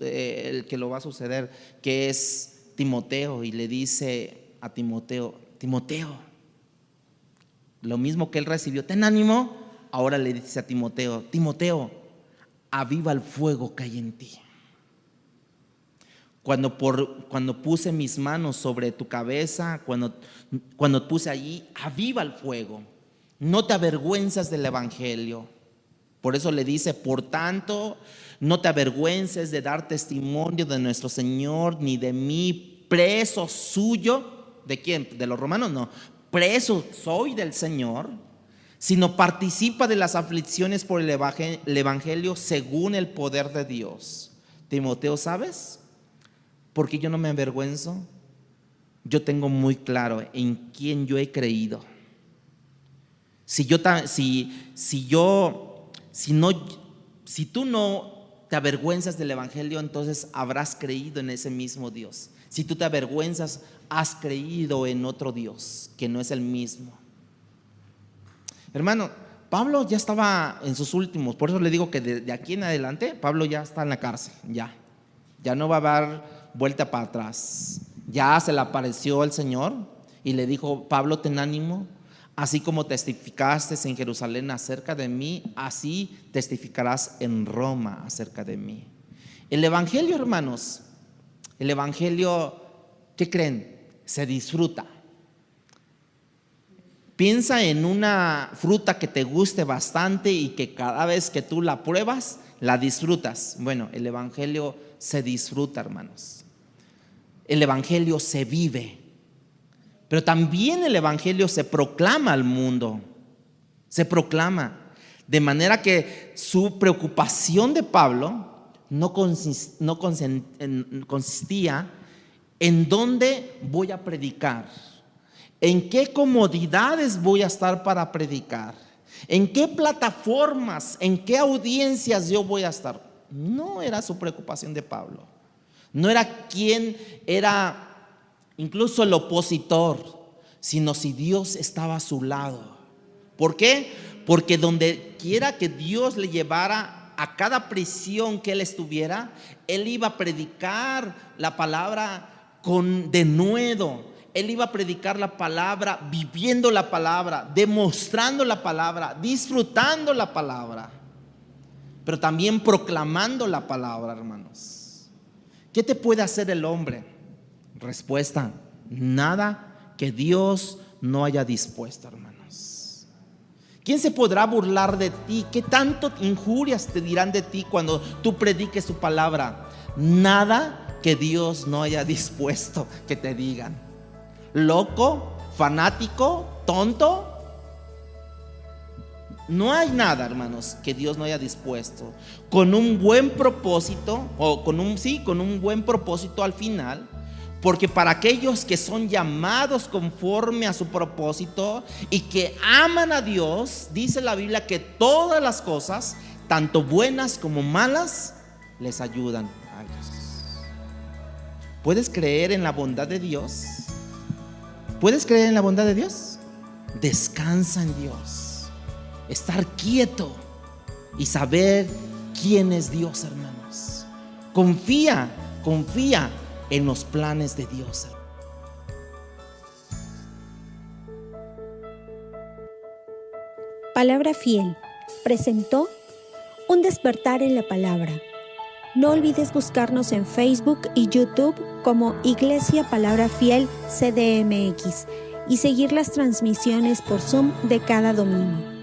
el que lo va a suceder, que es Timoteo, y le dice a Timoteo, Timoteo, lo mismo que él recibió, ten ánimo, ahora le dice a Timoteo, Timoteo, aviva el fuego que hay en ti. Cuando puse mis manos sobre tu cabeza, cuando puse allí, aviva el fuego. No te avergüenzas del Evangelio. Por eso le dice, por tanto, no te avergüences de dar testimonio de nuestro Señor, ni de mí, preso suyo. ¿De quién? ¿De los romanos? No. Preso soy del Señor, sino participa de las aflicciones por el Evangelio según el poder de Dios. Timoteo, ¿sabes? Porque yo no me avergüenzo. Yo tengo muy claro en quién yo he creído. Si tú no te avergüenzas del Evangelio, entonces habrás creído en ese mismo Dios. Si tú te avergüenzas, has creído en otro Dios que no es el mismo. Hermano, Pablo ya estaba en sus últimos, por eso le digo que de aquí en adelante Pablo ya está en la cárcel, ya no va a dar vuelta para atrás. Ya se le apareció el Señor y le dijo: Pablo, ten ánimo, así como testificaste en Jerusalén acerca de mí, así testificarás en Roma acerca de mí. El evangelio, hermanos, el evangelio, ¿qué creen? Se disfruta. Piensa en una fruta que te guste bastante y que cada vez que tú la pruebas, la disfrutas. Bueno, el evangelio se disfruta, hermanos. El evangelio se vive. Pero también el evangelio se proclama al mundo. Se proclama. De manera que su preocupación de Pablo no consistía en dónde voy a predicar, en qué comodidades voy a estar para predicar, en qué plataformas, en qué audiencias yo voy a estar. No era su preocupación de Pablo. No era quién era incluso el opositor, sino si Dios estaba a su lado. ¿Por qué? Porque donde quiera que Dios le llevara, a cada prisión que él estuviera, él iba a predicar la palabra con denuedo. Él iba a predicar la palabra, viviendo la palabra, demostrando la palabra, disfrutando la palabra, pero también proclamando la palabra, hermanos. ¿Qué te puede hacer el hombre? Respuesta: nada que Dios no haya dispuesto, hermanos. ¿Quién se podrá burlar de ti? ¿Qué tanto injurias te dirán de ti cuando tú prediques su palabra? Nada que Dios no haya dispuesto que te digan. Loco, fanático, tonto. No hay nada, hermanos, que Dios no haya dispuesto con un buen propósito, o con un buen propósito al final. Porque para aquellos que son llamados conforme a su propósito y que aman a Dios, dice la Biblia que todas las cosas, tanto buenas como malas, les ayudan a ellos. ¿Puedes creer en la bondad de Dios? ¿Puedes creer en la bondad de Dios? Descansa en Dios. Estar quieto y saber quién es Dios, hermanos. Confía en los planes de Dios. Palabra Fiel presentó Un despertar en la palabra. No olvides buscarnos en Facebook y YouTube como Iglesia Palabra Fiel CDMX y seguir las transmisiones por Zoom de cada domingo.